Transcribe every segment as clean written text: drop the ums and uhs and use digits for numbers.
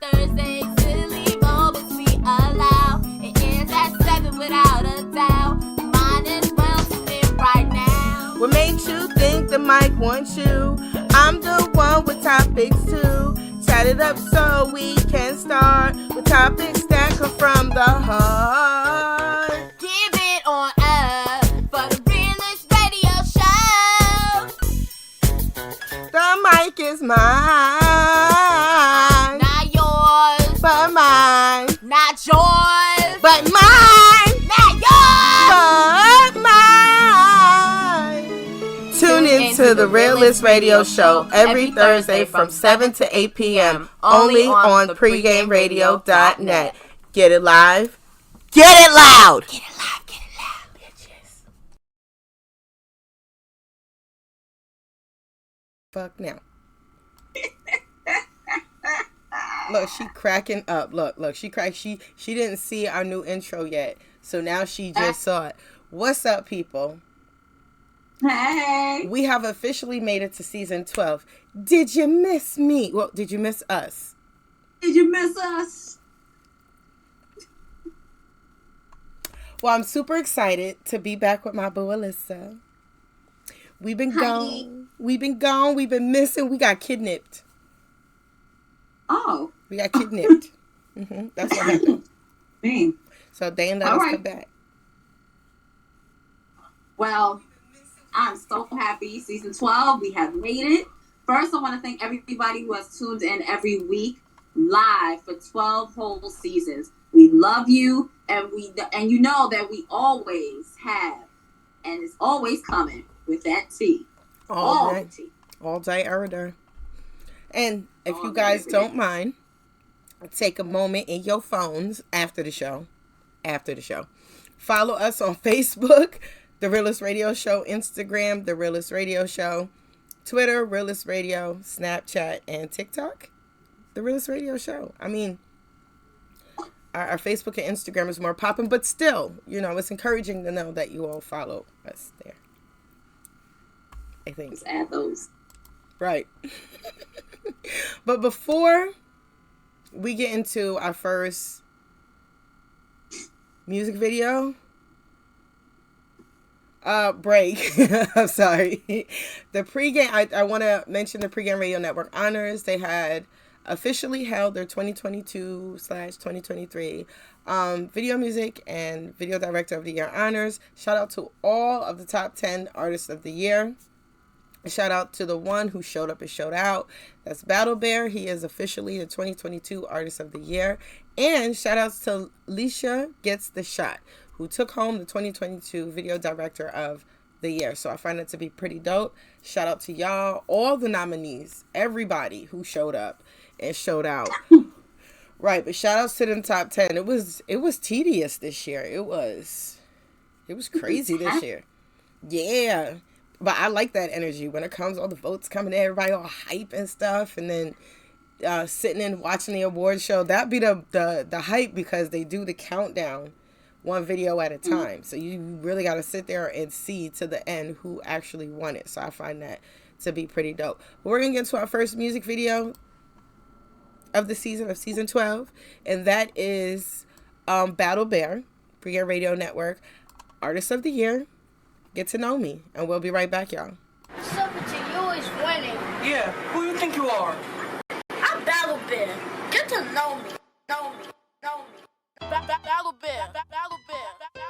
Thursday, silly moments we allow. It ends at 7 without a doubt. Might as well tune in right now. What made you think the mic wants you? I'm the one with topics too. Chat it up so we can start with topics that come from the heart. Give it on up for the realest radio show. The mic is mine. Not yours. But mine. Not yours. But mine. Not yours. But mine. Tune in to the Realist Radio Show every Thursday from 7 to 8 p.m. only on pregameradio.net. Get it live. Get it loud. Get it loud, bitches. Fuck now. Look, she cracking up. Look, she cracked. She didn't see our new intro yet, so now she just saw it. What's up, people? Hey. We have officially made it to season 12. Did you miss me? Well, did you miss us? Did you miss us? Well, I'm super excited to be back with my boo Alyssa. We've been gone. We've been missing. We got kidnapped. Oh. We got kidnapped. That's what happened. Dang. So they let us come back. Well, I'm so happy. Season 12, we have made it. First, I want to thank everybody who has tuned in every week live for 12 whole seasons. We love you, and you know that we always have, and it's always coming with that tea. All the tea. All day, every day. And if you guys don't mind, take a moment in your phones after the show. Follow us on Facebook, The Realist Radio Show, Instagram, The Realist Radio Show, Twitter, Realist Radio, Snapchat, and TikTok, The Realist Radio Show. I mean, our Facebook and Instagram is more popping, but still, it's encouraging to know that you all follow us there. I think. Let's add those. Right. But before we get into our first music video, break. I'm sorry. The pregame, I want to mention the Pregame Radio Network Honors. They had officially held their 2022/2023 Video Music and Video Director of the Year Honors. Shout out to all of the top 10 Artists of the Year. Shout out to the one who showed up and showed out. That's Battle Bear. He is officially the 2022 Artist of the Year. And shout outs to Alyssa Gets the Shot, who took home the 2022 Video Director of the Year. So I find it to be pretty dope. Shout out to y'all, all the nominees, everybody who showed up and showed out. Right, but shout outs to them top 10. It was tedious this year. It was crazy this year. Yeah. But I like that energy when it comes, all the votes coming in, everybody all hype and stuff, and then sitting and watching the award show. That'd be the hype, because they do the countdown one video at a time. So you really got to sit there and see to the end who actually won it. So I find that to be pretty dope. But we're going to get to our first music video of the season 12, and that is Battle Bear, Pregame Radio Network, Artist of the Year, Get to Know Me, and we'll be right back, y'all. What's up with you? You're always winning. Yeah, who you think you are? I'm Battle Bear. Get to know me. Know me. Battle Bear.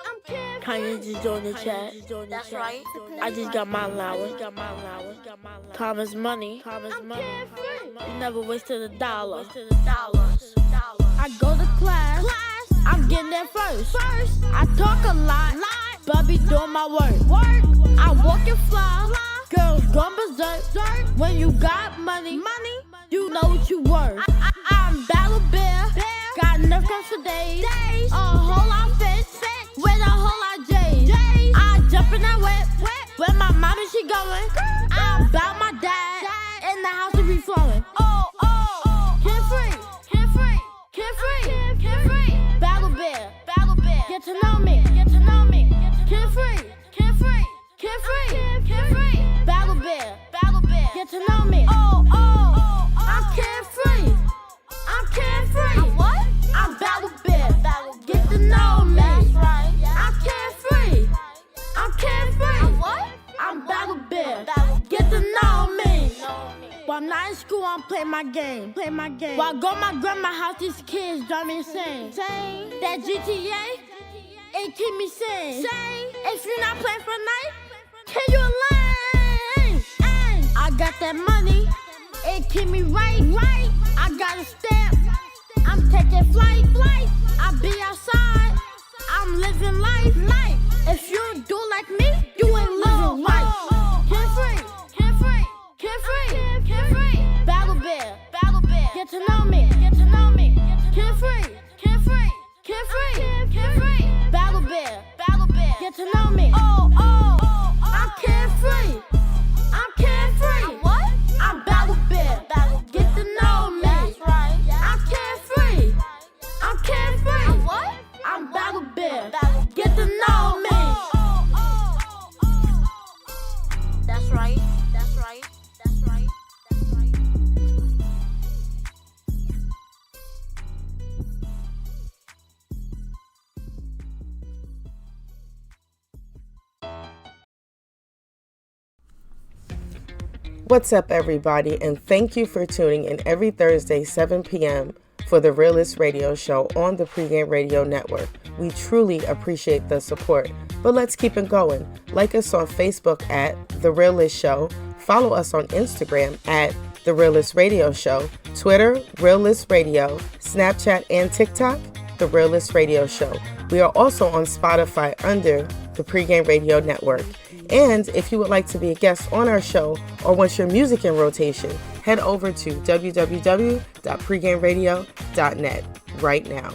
I'm Kim. Kanye just joined the chat. That's right. I just got my allowance. Time is money. You never wasted a dollar. I go to class. I'm getting there first. I talk a lot. But I be doing my work. I walk and fly. Girls gone berserk. When you got money, you know what you worth. I'm Battle Bear. Got enough guns for days. A whole lot fits with a whole lot J's. I jump in that whip. Where my mama she going? I'm about my dad. In the house to be flowing. Kid free. Battle Bear. Get to know me. Kid free. Battle Bear. Get to know me. I'm kid free. Not in school, I'm playing my game. While I go to my grandma's house, these kids drive me insane. That GTA, it keep me sane. If you're not playing for a night, can you lane? I got that money, it keep me right. I got a stamp, I'm taking flight. I be outside, I'm living life. If you do like me, you ain't living right. Carefree. Battle bear. Get to know me. Carefree. Battle bear. Get to know me. I'm carefree. What? I'm battle bear. Get to know me. That's right. I'm carefree. What? I'm battle bear. Get to know me. That's right. What's up, everybody, and thank you for tuning in every Thursday, 7 p.m. for the Realist Radio Show on the Pregame Radio Network. We truly appreciate the support, but let's keep it going. Like us on Facebook at The Realist Show, follow us on Instagram at The Realist Radio Show, Twitter, Realist Radio, Snapchat, and TikTok, The Realist Radio Show. We are also on Spotify under the Pregame Radio Network. And if you would like to be a guest on our show or want your music in rotation, head over to www.pregameradio.net right now.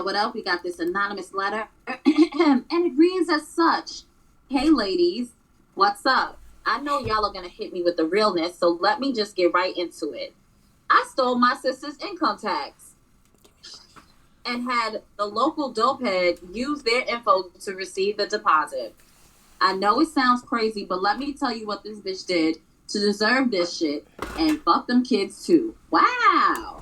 What up? We got this anonymous letter, and it reads as such. Hey, ladies, what's up? I know y'all are going to hit me with the realness, so let me just get right into it. I stole my sister's income tax and had the local dopehead use their info to receive the deposit. I know it sounds crazy, but let me tell you what this bitch did to deserve this shit, and fuck them kids too. Wow.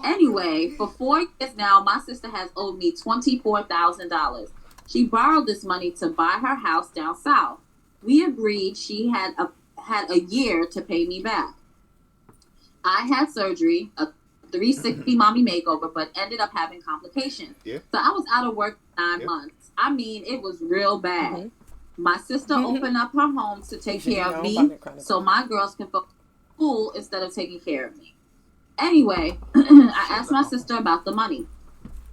Anyway, for 4 years now, my sister has owed me $24,000. She borrowed this money to buy her house down south. We agreed she had a year to pay me back. I had surgery, a 360 mommy makeover, but ended up having complications. Yeah. So I was out of work 9 months. I mean, it was real bad. Mm-hmm. My sister opened up her home to take care of me so my girls can focus on school instead of taking care of me. Anyway, I asked my sister about the money.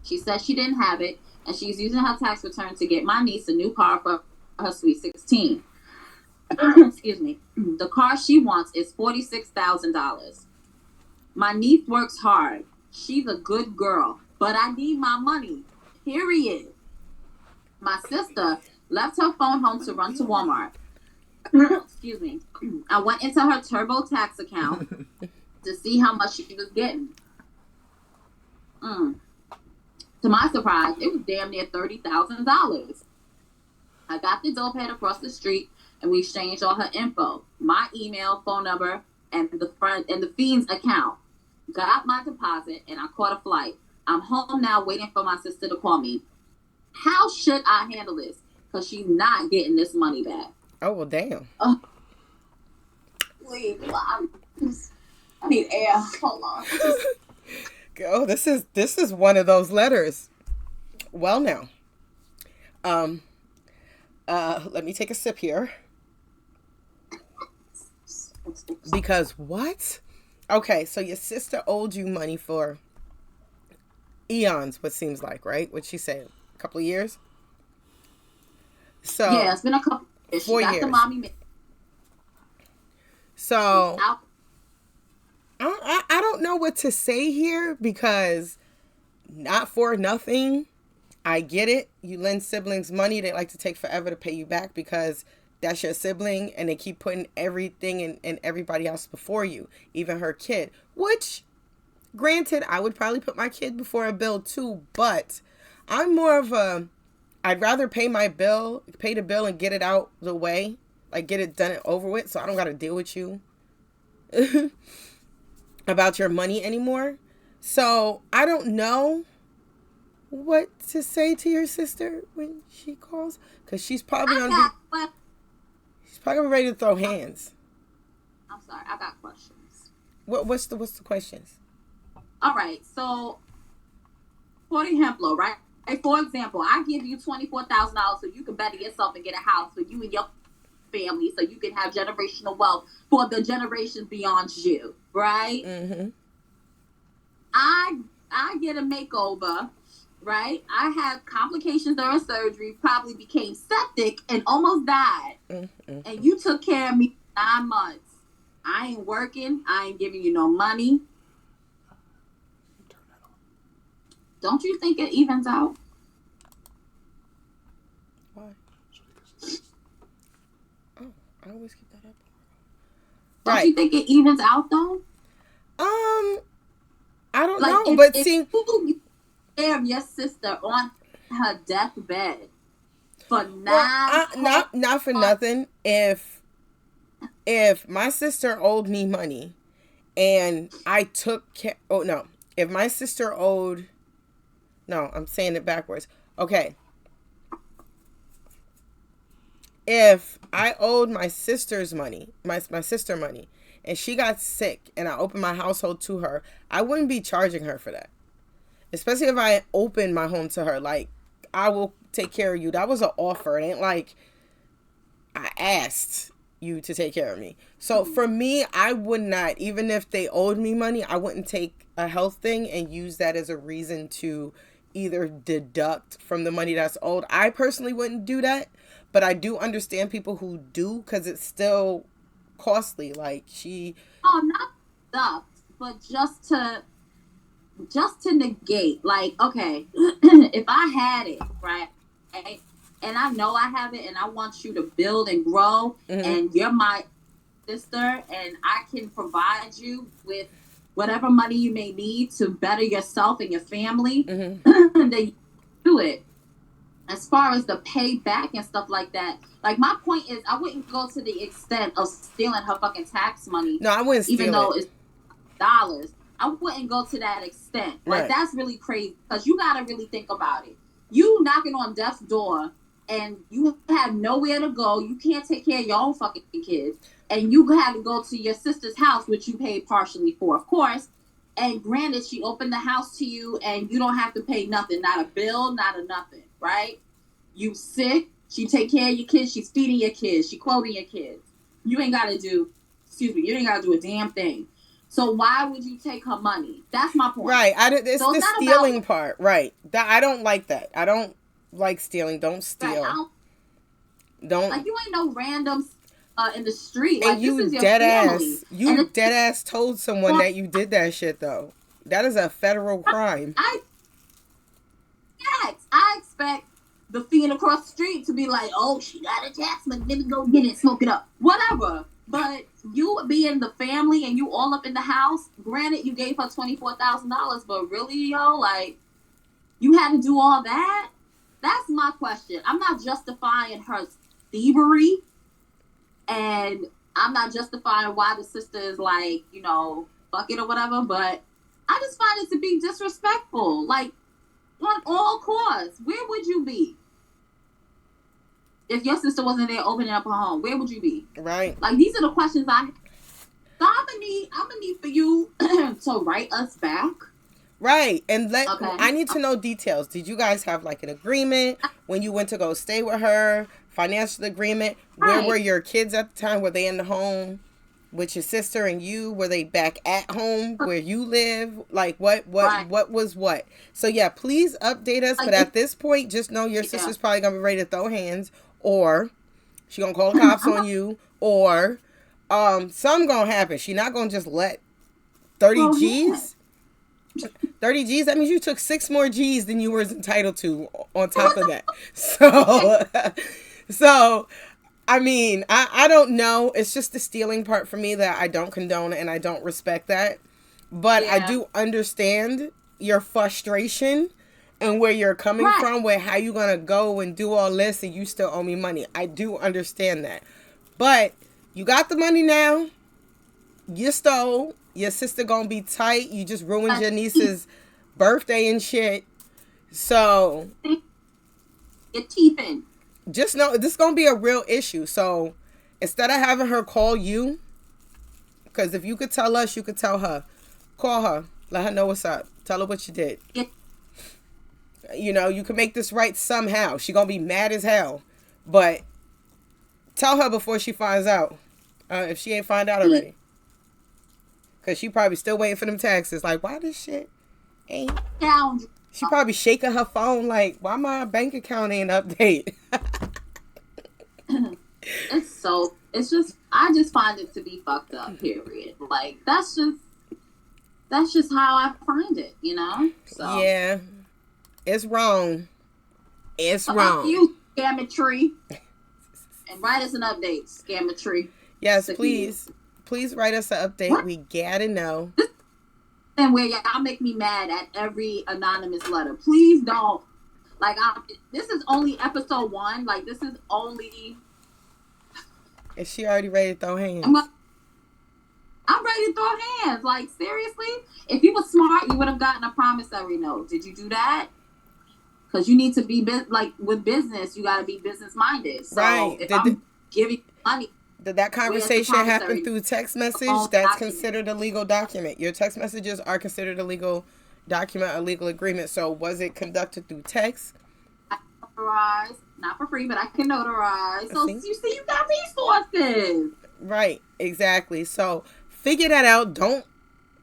She said she didn't have it, and she's using her tax return to get my niece a new car for her sweet 16. Excuse me. The car she wants is $46,000. My niece works hard. She's a good girl, but I need my money. Period. My sister left her phone home to run to Walmart. Excuse me. I went into her TurboTax account to see how much she was getting. To my surprise, it was damn near $30,000. I got the dopehead across the street, and we exchanged all her info, my email, phone number, and the fiend's account. Got my deposit, and I caught a flight. I'm home now, waiting for my sister to call me. How should I handle this? Because she's not getting this money back. Oh, well, damn. Please, I need air. Hold on. Oh, this is one of those letters. Well, now, let me take a sip here. Because what? Okay, so your sister owed you money for eons, what seems like, right? What'd she say? A couple of years? So yeah, it's been a couple of years. 4 years. years. The mommy. So I don't know what to say here, because not for nothing, I get it. You lend siblings money, they like to take forever to pay you back because that's your sibling, and they keep putting everything and everybody else before you, even her kid. Which, granted, I would probably put my kid before a bill too, but I'm more of I'd rather pay the bill and get it out the way. like get it done and over with, so I don't got to deal with you about your money anymore. So I don't know what to say to your sister when she calls, because she's probably gonna be ready to throw hands. I'm sorry, I got questions. What's the questions? All right, so for example, right? For example, I give you $24,000 so you can better yourself and get a house for you and your family, so you can have generational wealth for the generations beyond you, right? Mm-hmm. I get a makeover, right? I had complications during surgery, probably became septic and almost died. Mm-hmm. And you took care of me for 9 months. I ain't working. I ain't giving you no money. Don't you think it evens out? Why? Oh, I always keep that up. Don't you think it evens out though? I don't know, but see, you care of your sister on her deathbed for 9 not for nothing. If my sister owed me money and I took care, if my sister owed, no, I'm saying it backwards. Okay. If I owed my sister's money, my sister money, and she got sick and I opened my household to her, I wouldn't be charging her for that. Especially if I opened my home to her. Like, I will take care of you. That was an offer. It ain't like I asked you to take care of me. So for me, I would not, even if they owed me money, I wouldn't take a health thing and use that as a reason to either deduct from the money that's owed. I personally wouldn't do that, but I do understand people who do, because it's still costly. Like not deduct, but just to negate. Like, okay, if I had it, right, and I know I have it, and I want you to build and grow, and you're my sister, and I can provide you with whatever money you may need to better yourself and your family, then you do it. As far as the payback and stuff like that, like, my point is, I wouldn't go to the extent of stealing her fucking tax money. No, I wouldn't steal even though it's dollars. I wouldn't go to that extent. Like, right. That's really crazy, because you gotta really think about it. You knocking on death's door, and you have nowhere to go. You can't take care of your own fucking kids, and you had to go to your sister's house, which you paid partially for, of course. And granted, she opened the house to you, and you don't have to pay nothing, not a bill, not a nothing, right? You sick, she take care of your kids, she's feeding your kids, she clothing your kids. You ain't gotta do a damn thing. So why would you take her money? That's my point. Right. It's so the stealing part. Right. I don't like that. I don't like stealing. Don't steal. Right, don't. Like, you ain't no random in the street. And like, you this is your dead family. ass. You dead ass told someone that you did that shit, though. That is a federal crime. I expect the fiend across the street to be like, oh, she got a tax money, let me go get it, smoke it up, whatever. But you being the family and you all up in the house, granted, you gave her $24,000, but really, yo, like, you had to do all that? That's my question. I'm not justifying her thievery, and I'm not justifying why the sister is like, fuck it or whatever, but I just find it to be disrespectful. Like, on all course, where would you be? If your sister wasn't there opening up her home, where would you be? Right. Like, these are the questions So I'm gonna need for you to write us back. Right. And I need to know details. Did you guys have like an agreement when you went to go stay with her? Financial agreement? Right. Where were your kids at the time? Were they in the home with your sister and you? Were they back at home where you live? Like, what was what? So yeah, please update us. But at this point, just know your sister's probably gonna be ready to throw hands, or she gonna call the cops on you, or something gonna happen. She not gonna just let 30 G's. 30 G's, that means you took 6 more G's than you were entitled to on top of that. So I mean, I don't know. It's just the stealing part for me that I don't condone, and I don't respect that. But I do understand your frustration and where you're coming from, where how you gonna go and do all this and you still owe me money. I do understand that. But you got the money now. You stole. Your sister gonna be tight. You just ruined your niece's birthday and shit. So get teeth in. Just know this is gonna be a real issue. So instead of having her call you, because if you could tell us, you could tell her. Call her. Let her know what's up. Tell her what you did. Yeah. You know, you can make this right somehow. She gonna be mad as hell. But tell her before she finds out. If she ain't find out already. Because she probably still waiting for them taxes. Like, why this shit ain't... She probably shaking her phone like, why my bank account ain't update? It's just, I just find it to be fucked up, period. Like, that's just how I find it, you know? So yeah. It's wrong. It's wrong. You, Scammetry. And write us an update, Scammetry. Yes, please. Please write us an update. What? We gotta know. And where y'all make me mad at every anonymous letter. Please don't. Like, this is only episode 1. Like, this is only... Is she already ready to throw hands? I'm ready to throw hands. Like, seriously? If you were smart, you would have gotten a promissory note. Did you do that? Because you need to be, with business, you got to be business-minded. So right. If I'm giving you money... Did that conversation happen through text message? That's considered a legal document. Your text messages are considered a legal document, a legal agreement. So was it conducted through text? I notarize, not for free, but I can notarize. So you see, you got resources. Right, exactly. So figure that out. Don't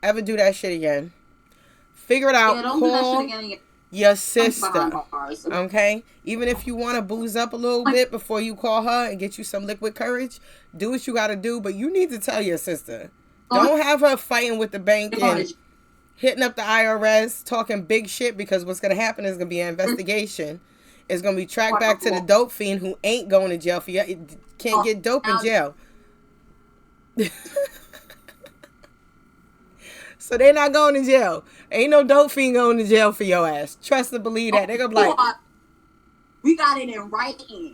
ever do that shit again. Figure it out. Yeah, don't do that shit again. Your sister, okay? Even if you want to booze up a little bit before you call her and get you some liquid courage, do what you got to do, but you need to tell your sister. Don't have her fighting with the bank and hitting up the IRS, talking big shit, because what's going to happen is going to be an investigation. It's going to be tracked back to the dope fiend who ain't going to jail for you. Can't get dope in jail. So they're not going to jail. Ain't no dope fiend going to jail for your ass. Trust and believe that. They're going to be like... We got it in writing.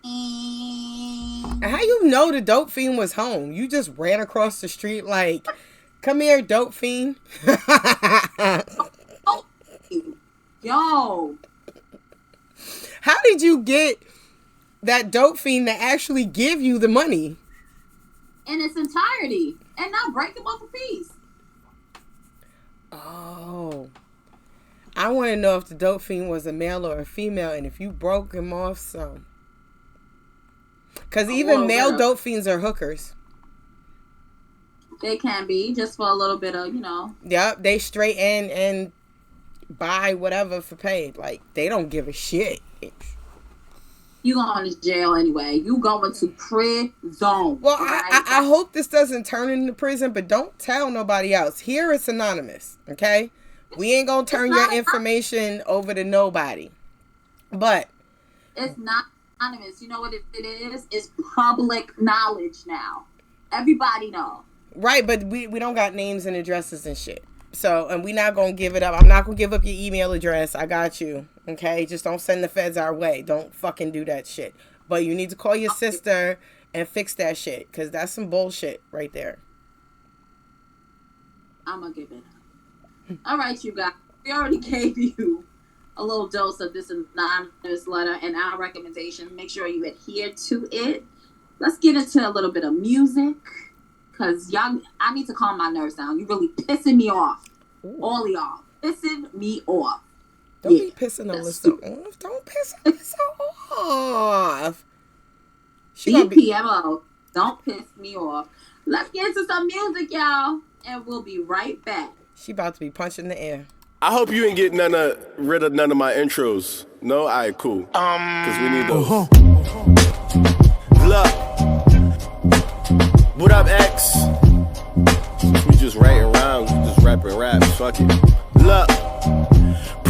Mm-hmm. And how you know the dope fiend was home? You just ran across the street like, come here, dope fiend. Yo. How did you get that dope fiend to actually give you the money? In its entirety. And not break them off a piece. Oh. I want to know if the dope fiend was a male or a female, and if you broke him off some. Because even male dope fiends are hookers. They can be, just for a little bit of, you know. Yep, they straight in and buy whatever for paid. Like, they don't give a shit. You going to jail anyway. You going to prison. Well, right? I hope this doesn't turn into prison, but don't tell nobody else. Here it's anonymous, okay? We ain't going to turn your information over to nobody. But it's not anonymous. You know what it is? It's public knowledge now. Everybody know. Right, but we don't got names and addresses and shit. So, and we not going to give it up. I'm not going to give up your email address. I got you. Okay? Just don't send the feds our way. Don't fucking do that shit. But you need to call your sister and fix that shit. Because that's some bullshit right there. I'm going to give it up. All right, you guys. We already gave you a little dose of this anonymous letter and our recommendation. Make sure you adhere to it. Let's get into a little bit of music. Because y'all, I need to calm my nerves down. You really pissing me off. Ooh. All of y'all. Pissing me off. Don't be pissing Alyssa off. Don't piss Alyssa off. DPMO. Don't piss me off. Let's get into some music, y'all. And we'll be right back. She about to be punching the air. I hope you ain't get rid of none of my intros. No? Alright, cool. Because we need those. Look. What up, X? We just writing rhymes, we just rapping raps, fuck it. Look,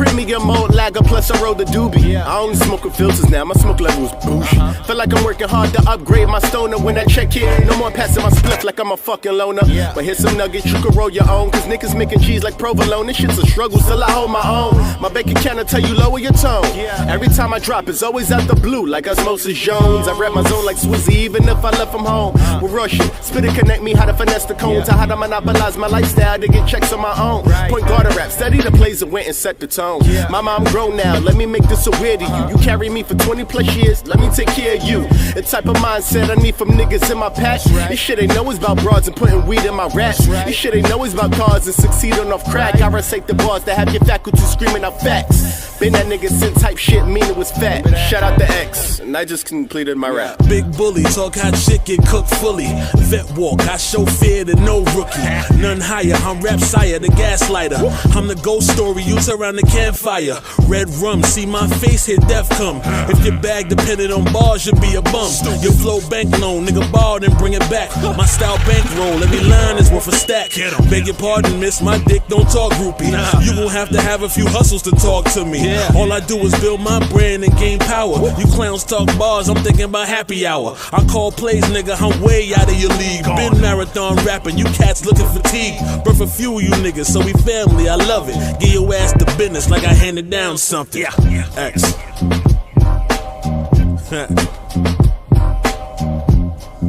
Premium old lager, plus I roll the doobie. I only smoke with filters now, my smoke level's boosh. Feel like I'm working hard to upgrade my stoner. When I check it, no more passing my spliff like I'm a fucking loner. But here's some nuggets, you can roll your own. Cause niggas making cheese like provolone. This shit's a struggle, still I hold my own. My bank account will tell you lower your tone. Every time I drop, it's always out the blue, like Osmosis Jones. I rap my zone like Swizzy, even if I left from home. We're rushing, spit it, connect me, how to finesse the cones. How to monopolize my lifestyle to get checks on my own. Point guard a rap, steady the plays and went and set the tone. Mama, I'm grown now, let me make this a weird to you. You carry me for 20 plus years, let me take care of you. The type of mindset I need from niggas in my patch. This shit ain't always about broads and putting weed in my raps. This shit ain't always about cars and succeeding off crack. I recite the bars that have your faculty screaming out facts. Been that nigga since type shit, mean it was fat. Shout out to X, and I just completed my rap. Big bully, talk hot shit, get cooked fully. Vet walk, I show fear to no rookie. None higher, I'm rap sire, the gaslighter. I'm the ghost story, you around the campfire. Red rum, see my face, here death come. If your bag depended on bars, you'd be a bum. Your flow bank loan, nigga borrow then bring it back. My style bankroll, every line is worth a stack. Beg your pardon, miss, my dick don't talk groupie. You gon' have to have a few hustles to talk to me. All I do is build my brand and gain power. You clowns talk bars, I'm thinking about happy hour. I call plays, nigga, I'm way out of your league. Been marathon rapping, you cats looking fatigued. Birth a few of you niggas, so we family, I love it. Give your ass the business like I handed down something. X.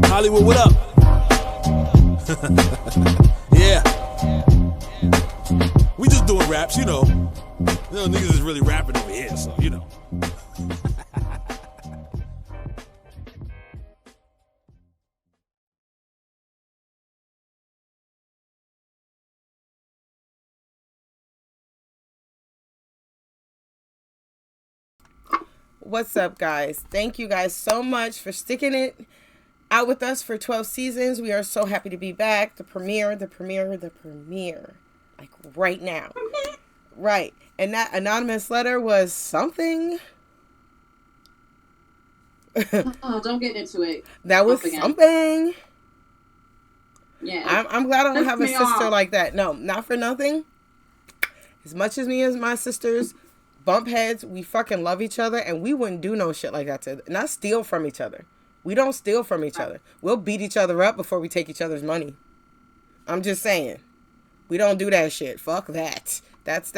Hollywood, what up? Yeah. We just doing raps, you know. Niggas is really rapping over here, so you know. What's up, guys? Thank you guys so much for sticking it out with us for 12 seasons. We are so happy to be back. The premiere. Like right now. Right. And that anonymous letter was something. Oh, don't get into it. That was something. Yeah. I'm glad I don't have a sister like that. No, not for nothing. As much as me and my sisters bump heads, we fucking love each other, and we wouldn't do no shit like that to not steal from each other. We don't steal from each other. We'll beat each other up before we take each other's money. I'm just saying. We don't do that shit. Fuck that. That's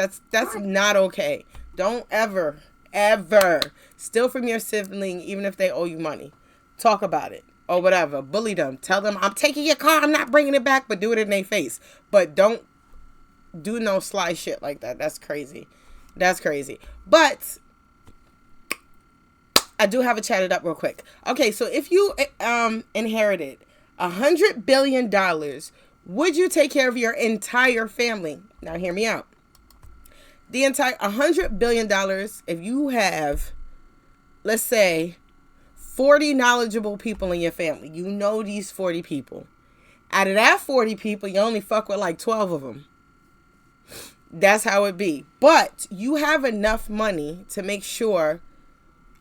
not okay. Don't ever steal from your sibling, even if they owe you money. Talk about it or whatever. Bully them. Tell them, I'm taking your car, I'm not bringing it back, but do it in their face. But don't do no sly shit like that. That's crazy. That's crazy. But I do have to chat it up real quick. Okay, so if you inherited $100 billion, would you take care of your entire family? Now hear me out. The entire $100 billion, if you have, let's say, 40 knowledgeable people in your family, you know these 40 people. Out of that 40 people, you only fuck with like 12 of them. That's how it be. But you have enough money to make sure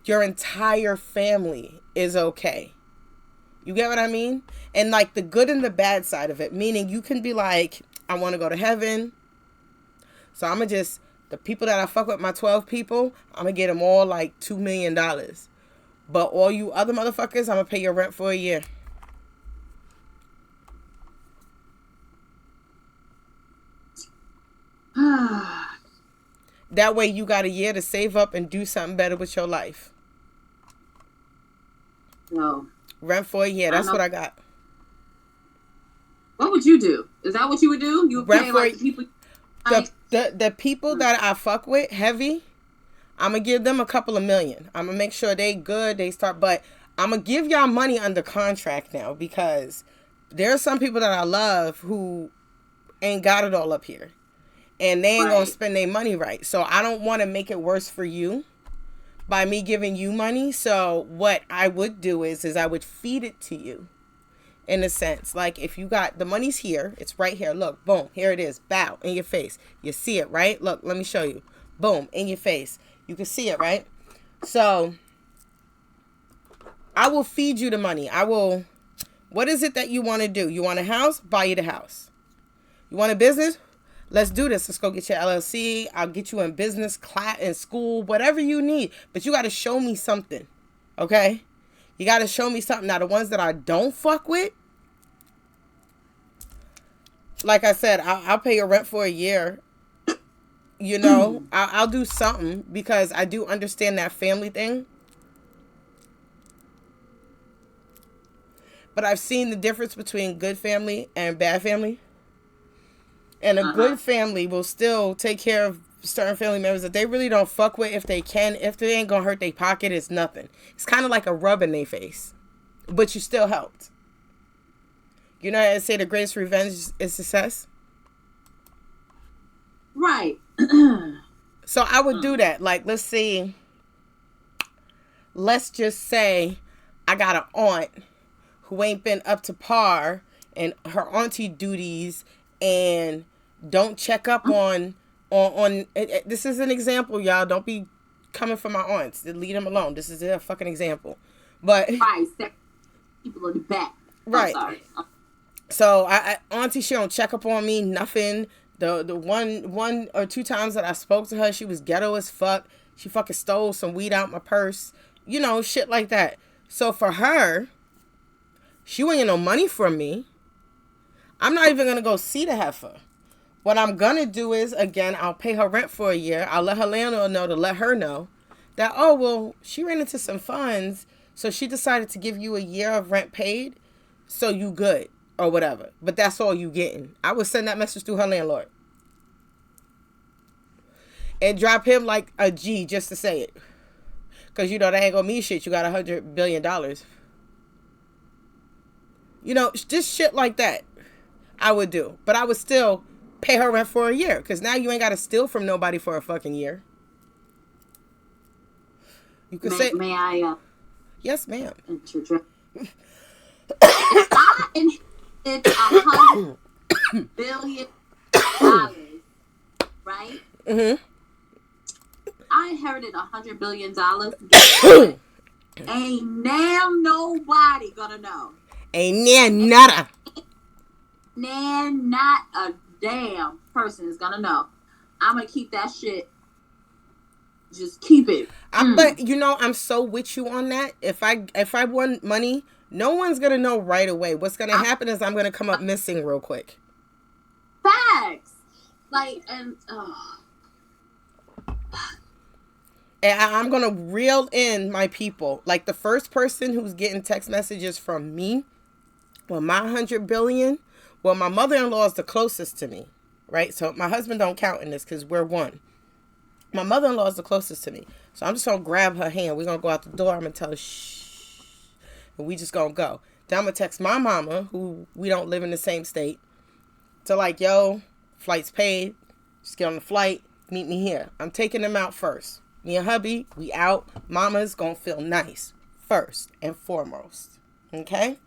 your entire family is okay. You get what I mean? And like the good and the bad side of it. Meaning you can be like, I want to go to heaven. So I'm going to just, the people that I fuck with, my 12 people, I'm going to get them all like $2 million. But all you other motherfuckers, I'm going to pay your rent for a year. That way you got a year to save up and do something better with your life. No. Rent for a year. That's what I got. What would you do? Is that what you would do? You would pay like people. The people that I fuck with heavy, I'm gonna give them a couple of million. I'm gonna make sure they good. They start, but I'm gonna give y'all money under contract now because there are some people that I love who ain't got it all up here. And they ain't gonna spend their money right. So I don't want to make it worse for you by me giving you money. So what I would do is I would feed it to you in a sense. Like if you got the money's here, it's right here. Look, boom, here it is. Bow in your face. You see it, right? Look, let me show you. Boom, in your face. You can see it, right? So I will feed you the money. What is it that you want to do? You want a house? Buy you the house. You want a business? Let's do this. Let's go get your LLC. I'll get you in business class, in school, whatever you need. But you got to show me something, okay? You got to show me something. Now, the ones that I don't fuck with, like I said, I'll pay your rent for a year. You know, I'll do something because I do understand that family thing. But I've seen the difference between good family and bad family. And a good family will still take care of certain family members that they really don't fuck with if they can. If they ain't gonna hurt their pocket, it's nothing. It's kind of like a rub in their face. But you still helped. You know how I say the greatest revenge is success? Right. So I would do that. Like, let's see. Let's just say I got an aunt who ain't been up to par in her auntie duties and don't check up on this is an example, y'all. Don't be coming for my aunts. Leave them alone. This is a fucking example. But right, people in the back. Right. Sorry. So I auntie, she don't check up on me, nothing. The one or two times that I spoke to her, she was ghetto as fuck. She fucking stole some weed out my purse. You know, shit like that. So for her, she wouldn't get no money from me. I'm not even gonna go see the heifer. What I'm gonna do is, again, I'll pay her rent for a year. I'll let her landlord know to let her know that, oh, well, she ran into some funds, so she decided to give you a year of rent paid, so you good, or whatever. But that's all you getting. I would send that message through her landlord. And drop him like a G just to say it. Because, you know, that ain't gonna mean shit. You got $100 billion. You know, just shit like that I would do. But I would still pay her rent for a year. Because now you ain't got to steal from nobody for a fucking year. You could say... May I... Yes, ma'am. Interject? I inherited $100 billion, right? Mm-hmm. I inherited $100 billion. Ain't damn nobody gonna know. Ain't there nada. Not a damn person is gonna know. I'm gonna keep that shit. Just keep it. But you know, I'm so with you on that. If I want money, no one's gonna know right away. What's gonna happen is I'm gonna come up missing real quick. Facts. Like, and I'm going to reel in my people. Like the first person who's getting text messages from me, well, my 100 billion, well, my mother-in-law is the closest to me, right? So my husband don't count in this because we're one. My mother-in-law is the closest to me. So I'm just going to grab her hand. We're going to go out the door. I'm going to tell her, shh. And we just going to go. Then I'm going to text my mama, who we don't live in the same state, to like, yo, flight's paid. Just get on the flight. Meet me here. I'm taking them out first. Me and hubby, we out. Mama's gonna feel nice first and foremost. Okay?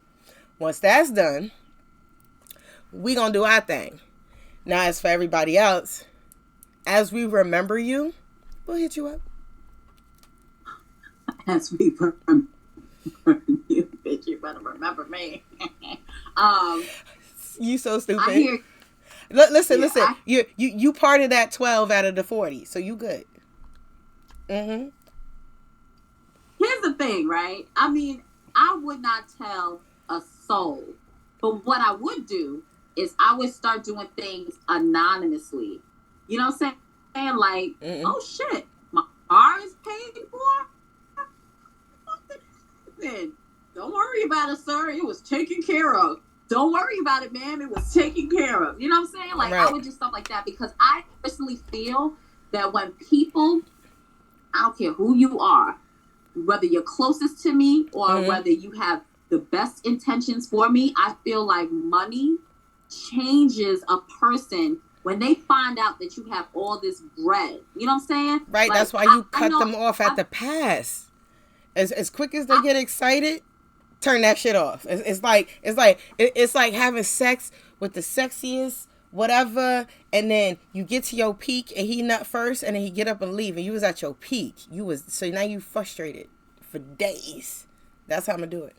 Once that's done, we gonna do our thing. Now, as for everybody else, as we remember you, we'll hit you up. As we remember you, bitch, you better remember me. You so stupid. Listen. You part of that 12 out of the 40, so you good. Mm-hmm. Here's the thing, right? I mean, I would not tell a soul, but what I would do is I would start doing things anonymously. You know what I'm saying? Like, oh shit, my car is paid for? Then don't worry about it, sir. It was taken care of. Don't worry about it, ma'am. It was taken care of. You know what I'm saying? Like, right. I would do stuff like that because I personally feel that when people, I don't care who you are, whether you're closest to me or whether you have the best intentions for me, I feel like money changes a person when they find out that you have all this bread. You know what I'm saying? Right. Like, that's why you cut them off at the pass. As quick as they get excited, turn that shit off. It's like having sex with the sexiest whatever, and then you get to your peak and he nut first and then he get up and leave and you was at your peak. So now you frustrated for days. That's how I'm gonna do it.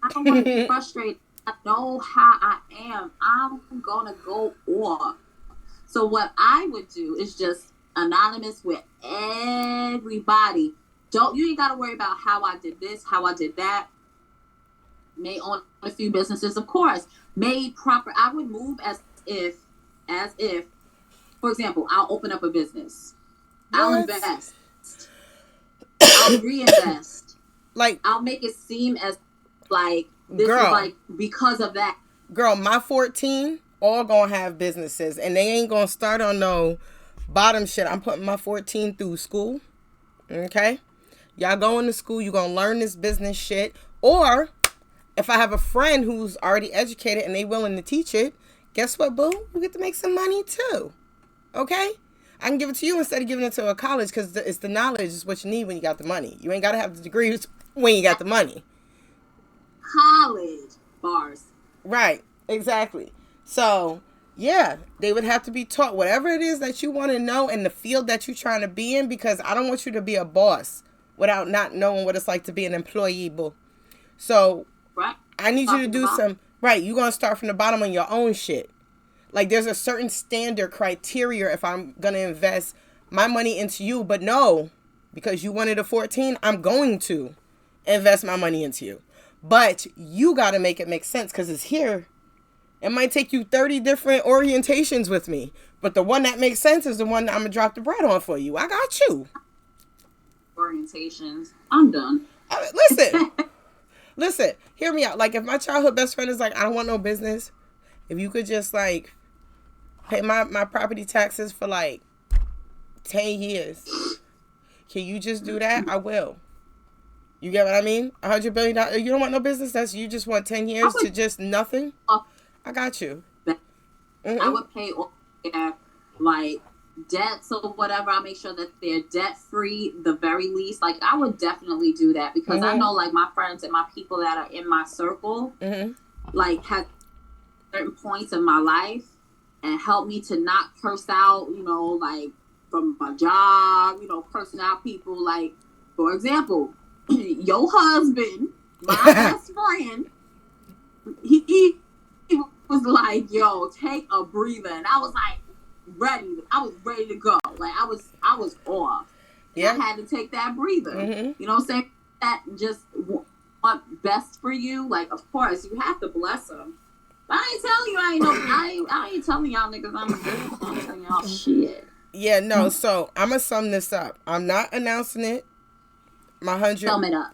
I don't want to be frustrated. I know how I am. I'm gonna go off. So what I would do is just anonymous with everybody. You ain't got to worry about how I did this, how I did that. May own a few businesses, of course. Made proper. I would move as if, for example, I'll open up a business. What? I'll invest. I'll reinvest. Like, I'll make it seem as like this girl, is like because of that. Girl, my 14 all gonna have businesses, and they ain't gonna start on no bottom shit. I'm putting my 14 through school. Okay? Y'all going to school, you gonna learn this business shit. Or if I have a friend who's already educated and they willing to teach it, guess what, boo? You get to make some money too. Okay? I can give it to you instead of giving it to a college, because it's the knowledge is what you need when you got the money. You ain't got to have the degrees when you got the money. College bars. Right. Exactly. So, yeah, they would have to be taught whatever it is that you want to know in the field that you're trying to be in, because I don't want you to be a boss without not knowing what it's like to be an employee, boo. So, right. I need you to do some... Right, you're going to start from the bottom on your own shit. Like, there's a certain standard criteria if I'm going to invest my money into you. But no, because you wanted a 14, I'm going to invest my money into you. But you got to make it make sense, because it's here. It might take you 30 different orientations with me. But the one that makes sense is the one that I'm going to drop the bread on for you. I got you. Orientations. I'm done. Listen, hear me out. Like, if my childhood best friend is like, I don't want no business. If you could just, like, pay my property taxes for, like, 10 years. Can you just do that? I will. You get what I mean? $100 billion. You don't want no business? You just want 10 years to just nothing? I got you. Mm-hmm. I would pay all their, like, debts or whatever. I make sure that they're debt free, the very least. Like, I would definitely do that, because I know, like, my friends and my people that are in my circle, like, have certain points in my life and help me to not curse out, you know, like, from my job, you know, cursing out people. Like, for example, your husband, my best friend, he was like, yo, take a breather. And I was like, I was ready to go. Like, I was off. Yeah. I had to take that breather. You know what I'm saying? That just want best for you. Like, of course, you have to bless them. But I ain't telling you, I ain't telling y'all niggas I'm a business. I'm telling y'all shit. Yeah, no, so I'm going to sum this up. I'm not announcing it. My 100. Sum it up.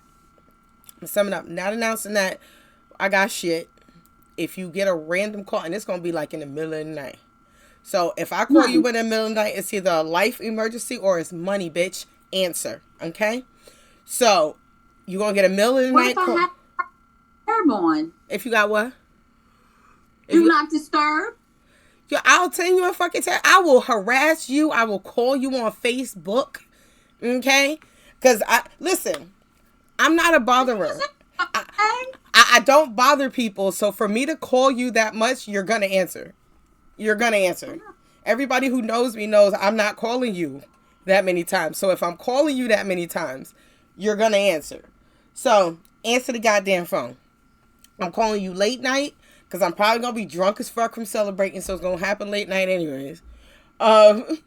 Sum it up. Not announcing that I got shit. If you get a random call, and it's going to be like in the middle of the night. So if I call you in the middle of the night, it's either a life emergency or it's money, bitch. Answer. Okay? So you're going to get a middle of the night call. What if I have disturb on? If you got what? Do not disturb? I'll send you a fucking text. I will harass you. I will call you on Facebook. Okay? Because, listen, I'm not a botherer. I don't bother people. So for me to call you that much, you're going to answer. You're going to answer. Everybody who knows me knows I'm not calling you that many times. So if I'm calling you that many times, you're going to answer. So answer the goddamn phone. I'm calling you late night, because I'm probably going to be drunk as fuck from celebrating, so it's going to happen late night anyways. And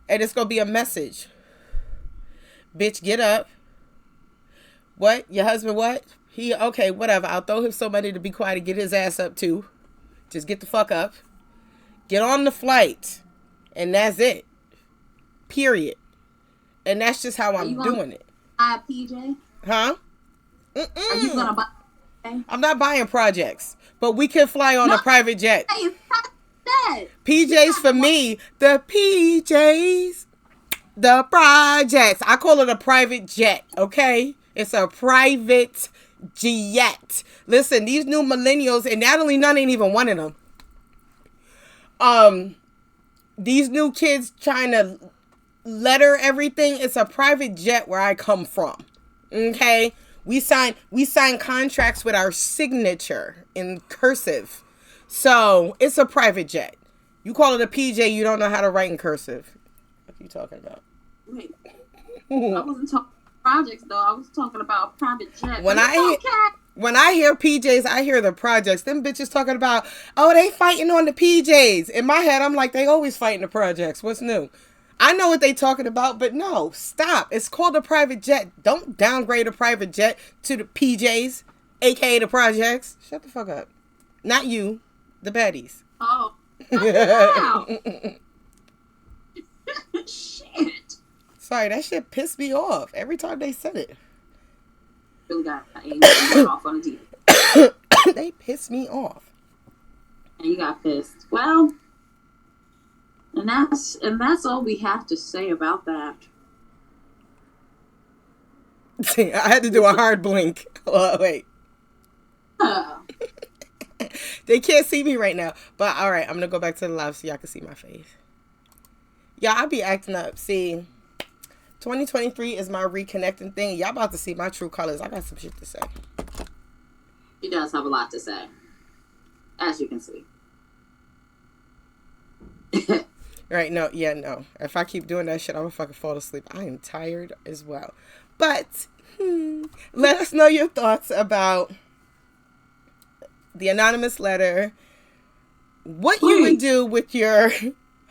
it's going to be a message. Bitch, get up. What? Your husband what? Okay, whatever. I'll throw him somebody to be quiet and get his ass up too. Just get the fuck up. Get on the flight. And that's it. Period. And that's just how I'm doing it. Buy a PJ? Huh? Are you going to buy? I'm not buying projects, but we can fly on a private jet. PJs for me, the PJs, the projects. I call it a private jet, okay? It's a private jet. Listen, these new millennials, and Natalie Nunn ain't even one of them. These new kids trying to letter everything. It's a private jet where I come from, okay? We sign contracts with our signature in cursive. So it's a private jet. You call it a PJ, you don't know how to write in cursive. What are you talking about? Wait. I wasn't talking projects though. I was talking about a private jet. When I When I hear PJs, I hear the projects. Them bitches talking about, oh, they fighting on the PJs. In my head, I'm like, they always fighting the projects. What's new? I know what they talking about, but no, stop. It's called a private jet. Don't downgrade a private jet to the PJs, aka the projects. Shut the fuck up. Not you, the baddies. Oh. Wow. Shit. Sorry, that shit pissed me off every time they said it. Really got off on the TV. They pissed me off. And you got pissed. Well, and that's all we have to say about that. I had to do a hard blink. Oh, wait. They can't see me right now. But all right, I'm going to go back to the live so y'all can see my face. Y'all, I be acting up. See, 2023 is my reconnecting thing. Y'all about to see my true colors. I got some shit to say. He does have a lot to say, as you can see. Right, no. If I keep doing that shit, I'm gonna fucking fall asleep. I am tired as well. But let us know your thoughts about the anonymous letter. What you would do with your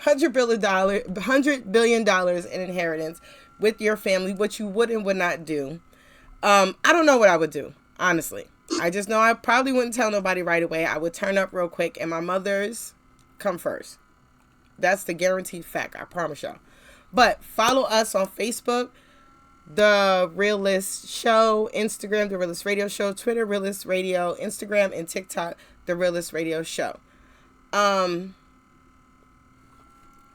$100 billion in inheritance with your family. What you would and would not do. I don't know what I would do, honestly. I just know I probably wouldn't tell nobody right away. I would turn up real quick, and my mother's come first. That's the guaranteed fact. I promise y'all. But follow us on Facebook, The Realist Show, Instagram, The Realist Radio Show, Twitter, Realist Radio, Instagram, and TikTok, The Realist Radio Show.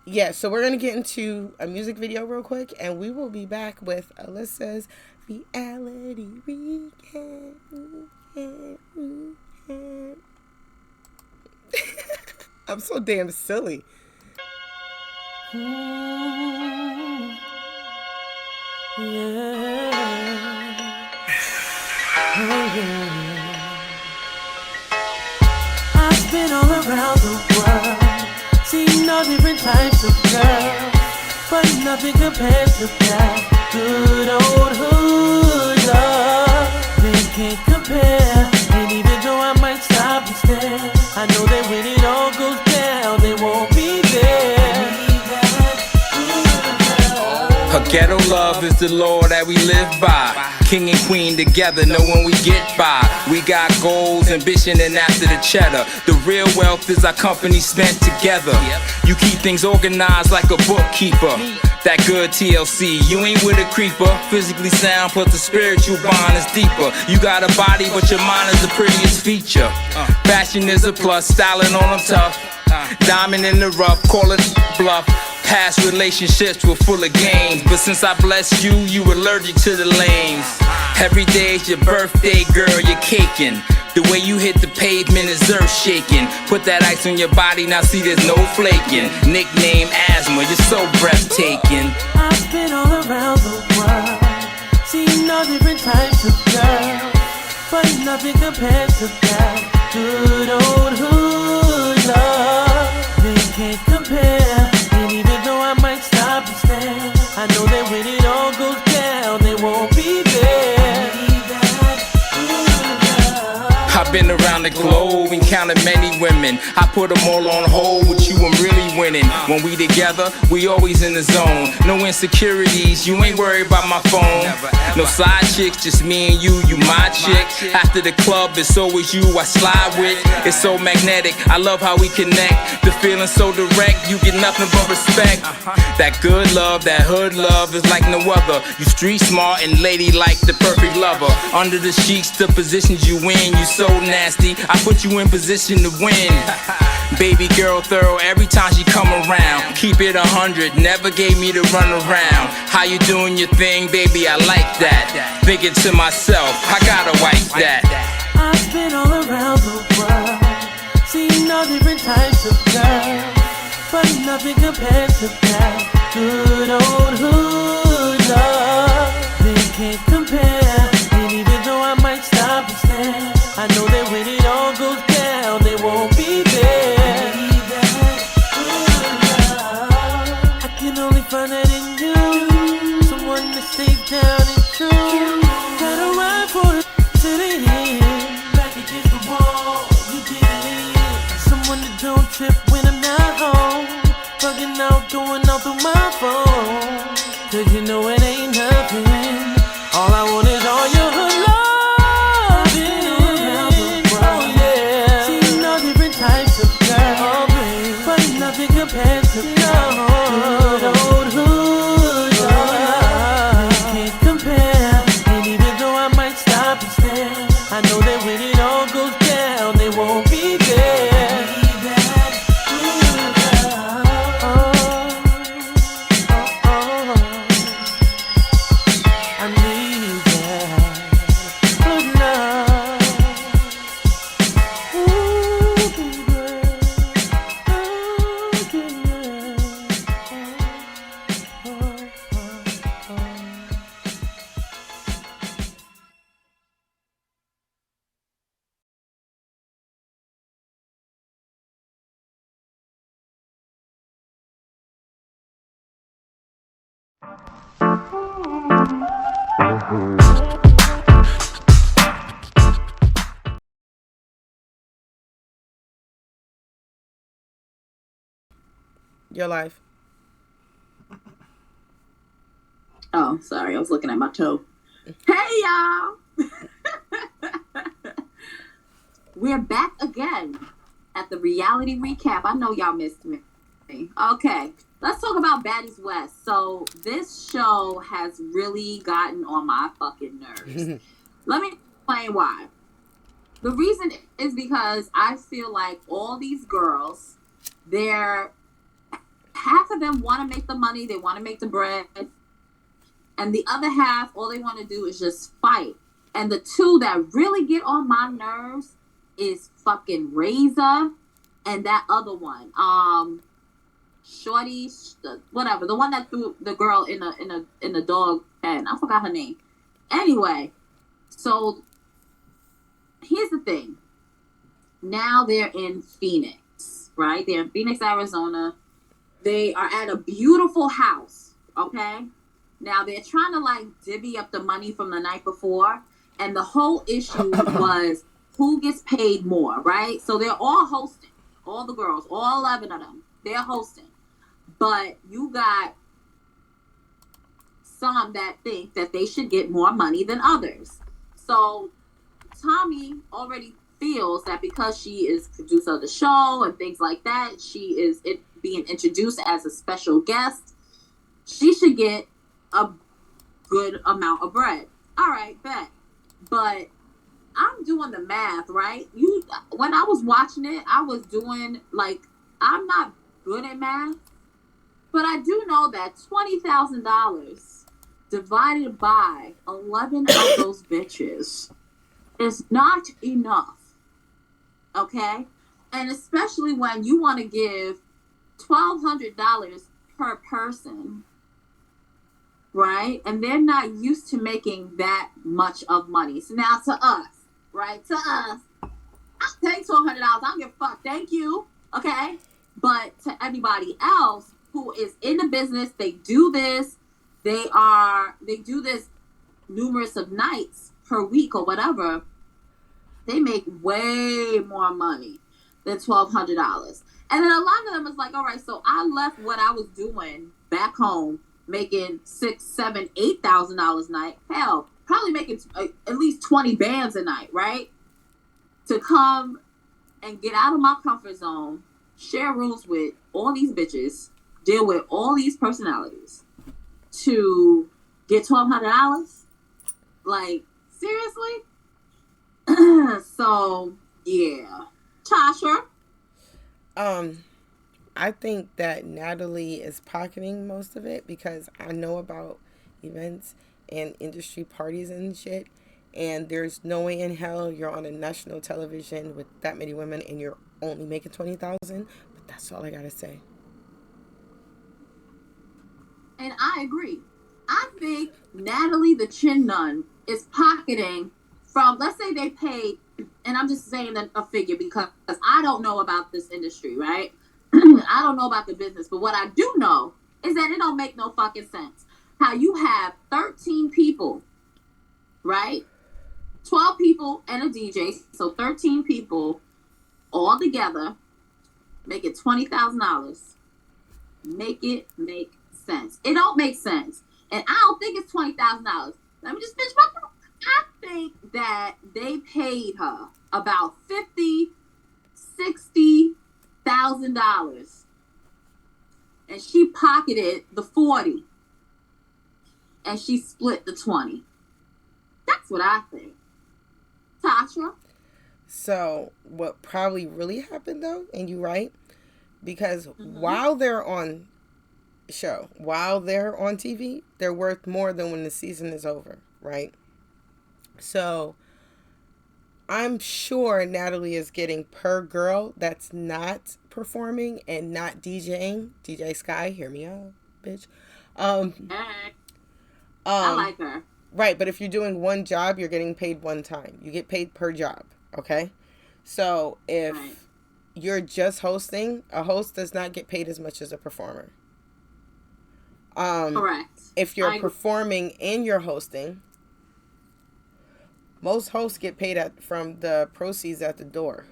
Yeah, so we're going to get into a music video real quick, and we will be back with Alyssa's Reality Recap. I'm so damn silly. Yeah. Oh, yeah. I've been all around the world, seen all different types of girls, but nothing compares to that good old hood love. They can't compare, and even though I might stop and stare, I know that when it all goes down, they won't be there. A ghetto love is the law that we live by. King and queen together, know when we get by. We got goals, ambition, and after the cheddar. The real wealth is our company spent together. You keep things organized like a bookkeeper. That good TLC, you ain't with a creeper. Physically sound, plus the spiritual bond is deeper. You got a body, but your mind is the prettiest feature. Fashion is a plus, styling on them tough. Diamond in the rough, call it bluff. Past relationships were full of games, but since I blessed you, you allergic to the lames. Every day is your birthday, girl, you're caking. The way you hit the pavement is earth shaking. Put that ice on your body, now see there's no flaking. Nickname asthma, you're so breathtaking. I've been all around the world, seen all different types of girls, but nothing compares to that good old hood love. They can't compare, and even though I might stop and stare, I know that when it all goes down, they won't be there. I've been around the globe, encountered many women. I put them all on hold, with you I'm really winning. When we together, we always in the zone. No insecurities, you ain't worried about my phone. No side chicks, just me and you my chick. After the club, it's always you I slide with. It's so magnetic, I love how we connect. The feeling so direct, you get nothing but respect. That good love, that hood love is like no other. You street smart and ladylike, the perfect lover. Under the sheets, the positions you win, you so nasty, I put you in position to win. Baby girl thorough every time she come around. Keep it 100, never gave me the run around. How you doing your thing, baby, I like that. Thinking to myself, I gotta wipe that. I've been all around the world, seen all different types of girls, but nothing compares to that good old hood love. They can't compare, and even though I might stop and stare, I know that when it all goes down, they won't be there. I can only find that in you, someone that's safe down and true. Gotta ride for it to the end. through my phone, 'cause you know it ain't nothing. All I want is all your loving. Oh yeah. Seen all different types of girls, but nothing compares to good old hood love. You can't compare. And even though I might stop and stare, I know that when it all goes down, they won't be there. Your life. Oh, sorry. I was looking at my toe. Hey, y'all. We're back again at the reality recap. I know y'all missed me. Okay. Let's talk about Baddies West. So this show has really gotten on my fucking nerves. Let me explain why. The reason is because I feel like all these girls, half of them want to make the money, they want to make the bread, and the other half, all they want to do is just fight. And the two that really get on my nerves is fucking Razor and that other one, Shorty, whatever, the one that threw the girl in the dog pen. I forgot her name. Anyway, so here's the thing. Now they're in Phoenix, right? They're in Phoenix, Arizona. They are at a beautiful house, okay? Now they're trying to like divvy up the money from the night before, and the whole issue was who gets paid more, right? So they're all hosting, all the girls, all 11 of them, they're hosting. But you got some that think that they should get more money than others. So Tommy already feels that because she is producer of the show and things like that, she is being introduced as a special guest, she should get a good amount of bread. All right, bet. But I'm doing the math, right? When I was watching it, I was doing, like, I'm not good at math, but I do know that $20,000 divided by 11 of those bitches is not enough. Okay? And especially when you want to give $1,200 per person, right? And they're not used to making that much of money. So now to us, right? To us, I'll take $1,200. I don't give a fuck. Thank you. Okay? But to everybody else who is in the business, they do this. They do this numerous of nights per week or whatever. They make way more money than $1,200. And then a lot of them is like, all right, so I left what I was doing back home, making $6,000, $7,000, $8,000 a night. Hell, probably making at least 20 bands a night, right? To come and get out of my comfort zone, share rooms with all these bitches, deal with all these personalities, to get $1,200? Like, seriously? So, yeah. Tasha? I think that Natalie is pocketing most of it because I know about events and industry parties and shit, and there's no way in hell you're on a national television with that many women and you're only making $20,000. But that's all I gotta say. And I agree. I think Natalie the Chin Nun is pocketing from, let's say they paid, and I'm just saying a figure because I don't know about this industry, right? I don't know about the business, but what I do know is that it don't make no fucking sense. How you have 13 people, right? 12 people and a DJ, so 13 people all together making $20,000. Make it make sense. It don't make sense. And I don't think it's $20,000. Let me just finish my thought. I think that they paid her about $60,000, and she pocketed the 40, and she split the 20. That's what I think. Tasha? So what probably really happened though, and you're right, because while they're on show, while they're on TV, they're worth more than when the season is over, right? So I'm sure Natalie is getting per girl that's not performing and not DJing. DJ Sky, hear me out, bitch. I like her. Right, but if you're doing one job, you're getting paid one time. You get paid per job, okay? So if you're just hosting, a host does not get paid as much as a performer. Correct. If you're performing and you're hosting, most hosts get paid from the proceeds at the door.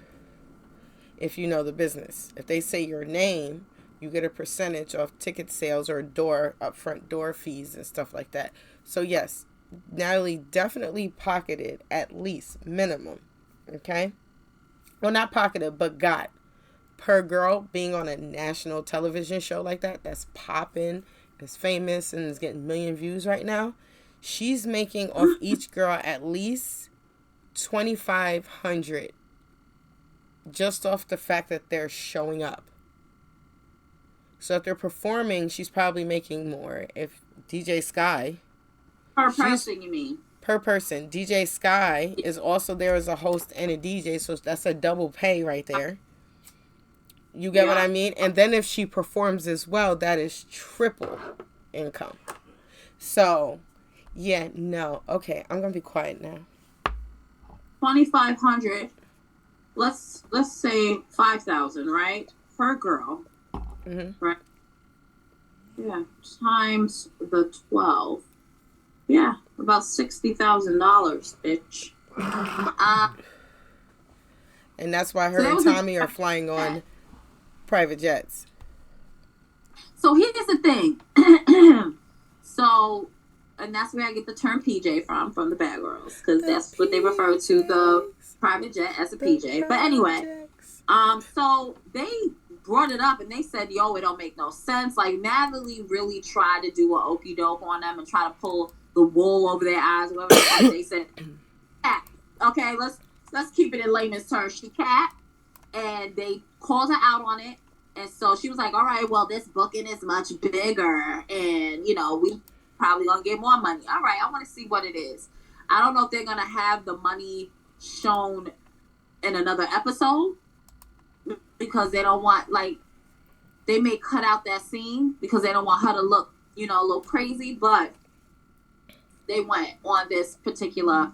If you know the business. If they say your name, you get a percentage of ticket sales or upfront door fees and stuff like that. So yes, Natalie definitely pocketed at least minimum. Okay? Well, not pocketed, but got per girl being on a national television show like that. That's popping. It's famous and is getting 1 million views right now. She's making off each girl at least $2,500 just off the fact that they're showing up. So if they're performing, she's probably making more. If DJ Sky... Per person, you mean? Per person. DJ Sky is also there as a host and a DJ, so that's a double pay right there. You get what I mean? And then if she performs as well, that is triple income. So, yeah, no. Okay, I'm going to be quiet now. 2,500. Let's say 5,000, right? Per girl. Mm-hmm. Right? Yeah, times the 12. Yeah, about $60,000, bitch. And that's why her and Tommy are flying on private jets. So here's the thing. And that's where I get the term PJ from the Bad Girls, because that's what they refer to the private jet as a PJ. But anyway, so they brought it up and they said, yo, it don't make no sense. Like, Natalie really tried to do an okie doke on them and try to pull the wool over their eyes, whatever they said. Cat. Okay, let's keep it in layman's terms. She cat, and they called her out on it. And so she was like, all right, well, this booking is much bigger, and, you know, we probably gonna get more money. All right, I want to see what it is. I don't know if they're gonna have the money shown in another episode, because they don't want, like, they may cut out that scene because they don't want her to look, you know, a little crazy, but they went on this particular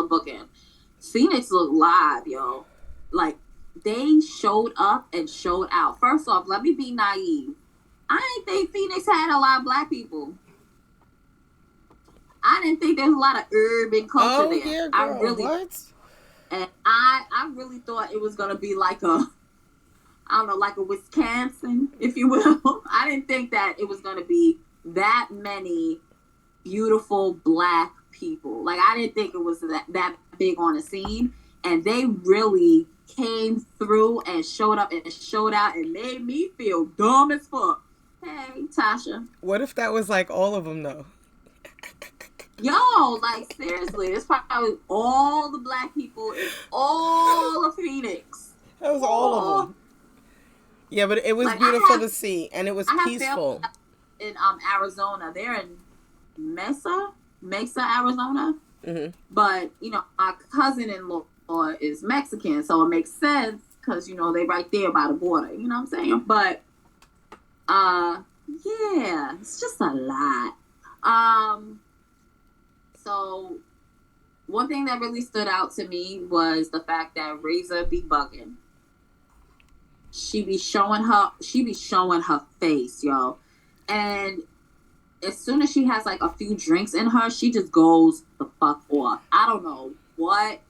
booking. Phoenix looked live, yo. Like, they showed up and showed out. First off, let me be naive. I didn't think Phoenix had a lot of black people. I didn't think there was a lot of urban culture there. Yeah, girl, what? And I really thought it was gonna be like a Wisconsin, if you will. I didn't think that it was gonna be that many beautiful black people. Like, I didn't think it was that big on the scene. And they really came through and showed up and showed out and made me feel dumb as fuck. Hey, Tasha. What if that was like all of them though? Yo, like, seriously, it's probably all the black people in all of Phoenix. That was all of them. Yeah, but it was like, beautiful to see, and it was peaceful. In Arizona, they're in Mesa, Arizona. Mm-hmm. But, you know, my cousin-in-law is Mexican, so it makes sense because, you know, they right there by the border. You know what I'm saying? But, yeah, it's just a lot. So one thing that really stood out to me was the fact that Razor be bugging. She be showing her face, yo. And as soon as she has like a few drinks in her, she just goes the fuck off. I don't know what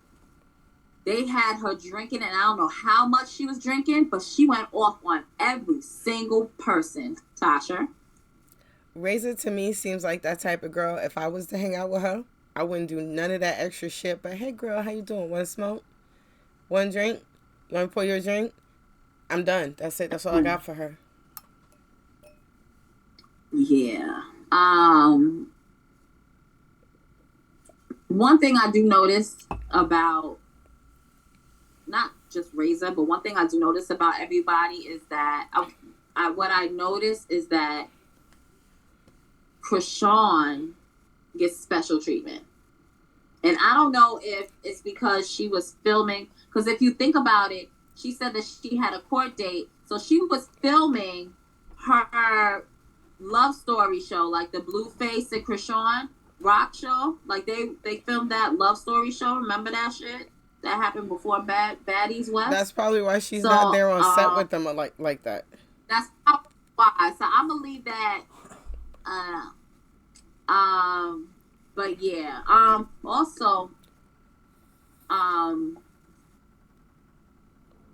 They had her drinking, and I don't know how much she was drinking, but she went off on every single person. Tasha. Razor to me seems like that type of girl. If I was to hang out with her, I wouldn't do none of that extra shit. But hey, girl, how you doing? Want to smoke? One drink? You want to pour your drink? I'm done. That's it. That's all I got for her. Yeah. One thing I do notice about not just Razor, but one thing I do notice about everybody is that what I notice is that Krishan gets special treatment. And I don't know if it's because she was filming, because if you think about it, she said that she had a court date. So she was filming her love story show, like the Blueface and Krishan rock show. Like they filmed that love story show. Remember that shit? That happened before Baddies West. That's probably why she's not there on set with them like that. That's probably why. So I'm gonna leave that. But yeah. Also,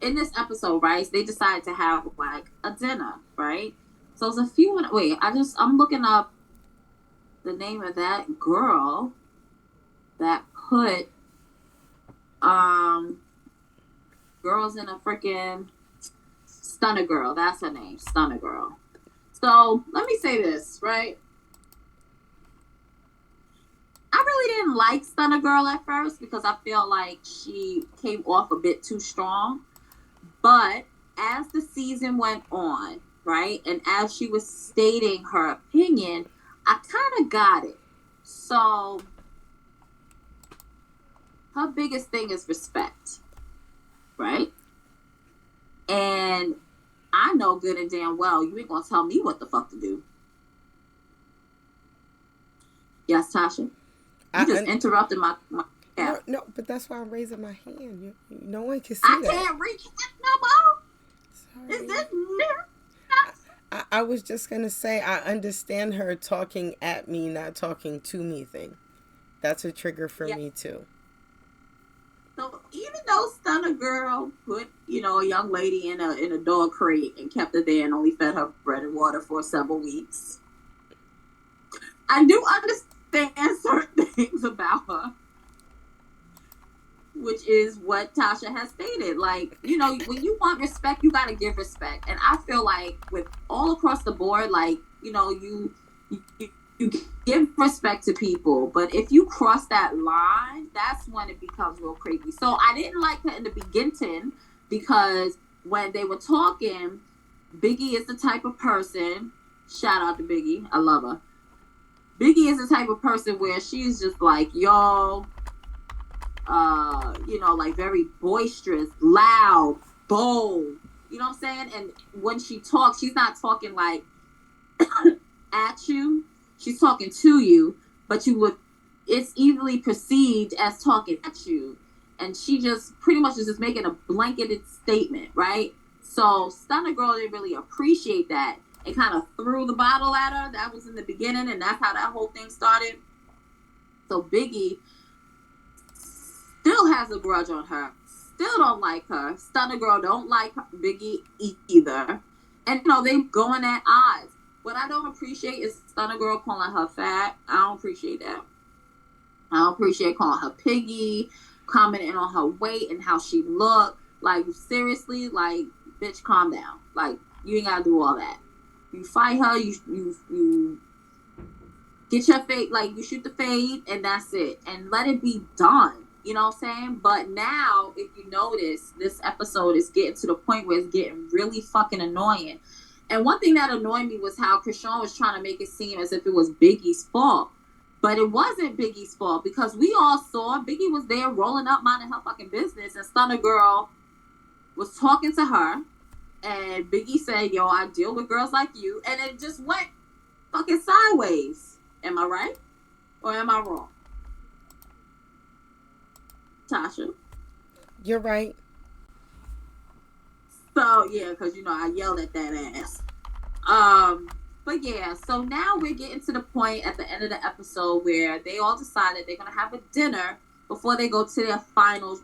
in this episode, right? They decided to have like a dinner, right? So there's a few. Wait, I'm looking up the name of that girl that put girls in a freaking Stunner Girl. That's her name, Stunner Girl. So let me say this, right? I really didn't like Stunner Girl at first because I feel like she came off a bit too strong. But as the season went on, right, and as she was stating her opinion, I kind of got it. So her biggest thing is respect, right? And I know good and damn well you ain't gonna tell me what the fuck to do. Yes, Tasha? You just interrupted my yeah. No, but that's why I'm raising my hand. No one can see that. I can't reach it no more. Sorry. Is this new? I was just going to say, I understand her talking at me, not talking to me thing. That's a trigger for me, too. So even though Stunner Girl put, a young lady in a dog crate and kept her there and only fed her bread and water for several weeks, I do understand certain things about her, which is what Tasha has stated. Like, when you want respect, you got to give respect. And I feel like with all across the board, like, you give respect to people. But if you cross that line, that's when it becomes real crazy. So I didn't like her in the beginning because when they were talking, Biggie is the type of person, shout out to Biggie, I love her. Biggie is the type of person where she's just like, yo, like very boisterous, loud, bold. You know what I'm saying? And when she talks, she's not talking like at you. She's talking to you, but it's easily perceived as talking at you. And she just pretty much is just making a blanketed statement, right? So Stunner Girl didn't really appreciate that and kind of threw the bottle at her. That was in the beginning, and that's how that whole thing started. So Biggie still has a grudge on her. Still don't like her. Stunner Girl don't like Biggie either. And, they going at odds. What I don't appreciate is Stunner Girl calling her fat. I don't appreciate that. I don't appreciate calling her piggy, commenting on her weight and how she looked. Like, seriously, like, bitch, calm down. Like, you ain't got to do all that. You fight her, you get your fade, like, you shoot the fade, and that's it. And let it be done. You know what I'm saying? But now, if you notice, this episode is getting to the point where it's getting really fucking annoying. And one thing that annoyed me was how Krishan was trying to make it seem as if it was Biggie's fault. But it wasn't Biggie's fault because we all saw Biggie was there rolling up, minding her fucking business. And Stunner Girl was talking to her. And Biggie said, yo, I deal with girls like you. And it just went fucking sideways. Am I right? Or am I wrong? Tasha? You're right. So, yeah, because, I yelled at that ass. But, yeah, so now we're getting to the point at the end of the episode where they all decided they're going to have a dinner before they go to their final,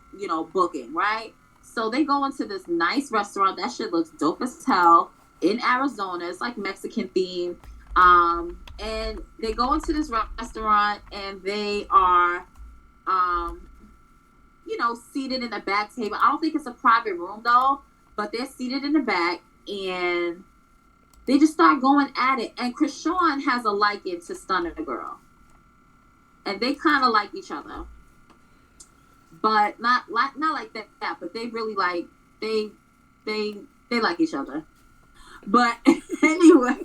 booking, right? So they go into this nice restaurant. That shit looks dope as hell in Arizona. It's like Mexican themed. And they go into this restaurant and they are, seated in the back table. I don't think it's a private room though, but they're seated in the back and they just start going at it. And Krishan has a liking to Stunner Girl. And they kind of like each other. But not like that, but they really like, they like each other. But anyway,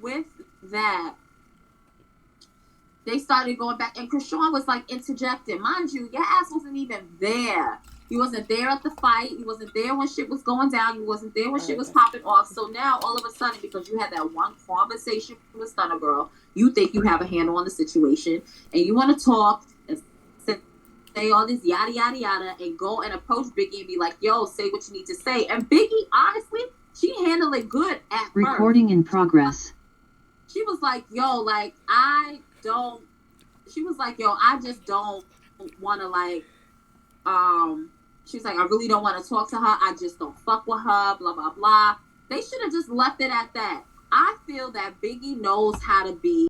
with that, they started going back, and Krishan was like interjecting. Mind you, your ass wasn't even there. You wasn't there at the fight. You wasn't there when shit was going down. You wasn't there when shit was popping off. So now, all of a sudden, because you had that one conversation with Stunner Girl, you think you have a handle on the situation, and you want to talk and say all this yada, yada, yada, and go and approach Biggie and be like, yo, say what you need to say. And Biggie, honestly, she handled it good at Recording in progress. She was like, yo, like, I just don't want to, like, she was like, I really don't want to talk to her. I just don't fuck with her, blah, blah, blah. They should have just left it at that. I feel that Biggie knows how to be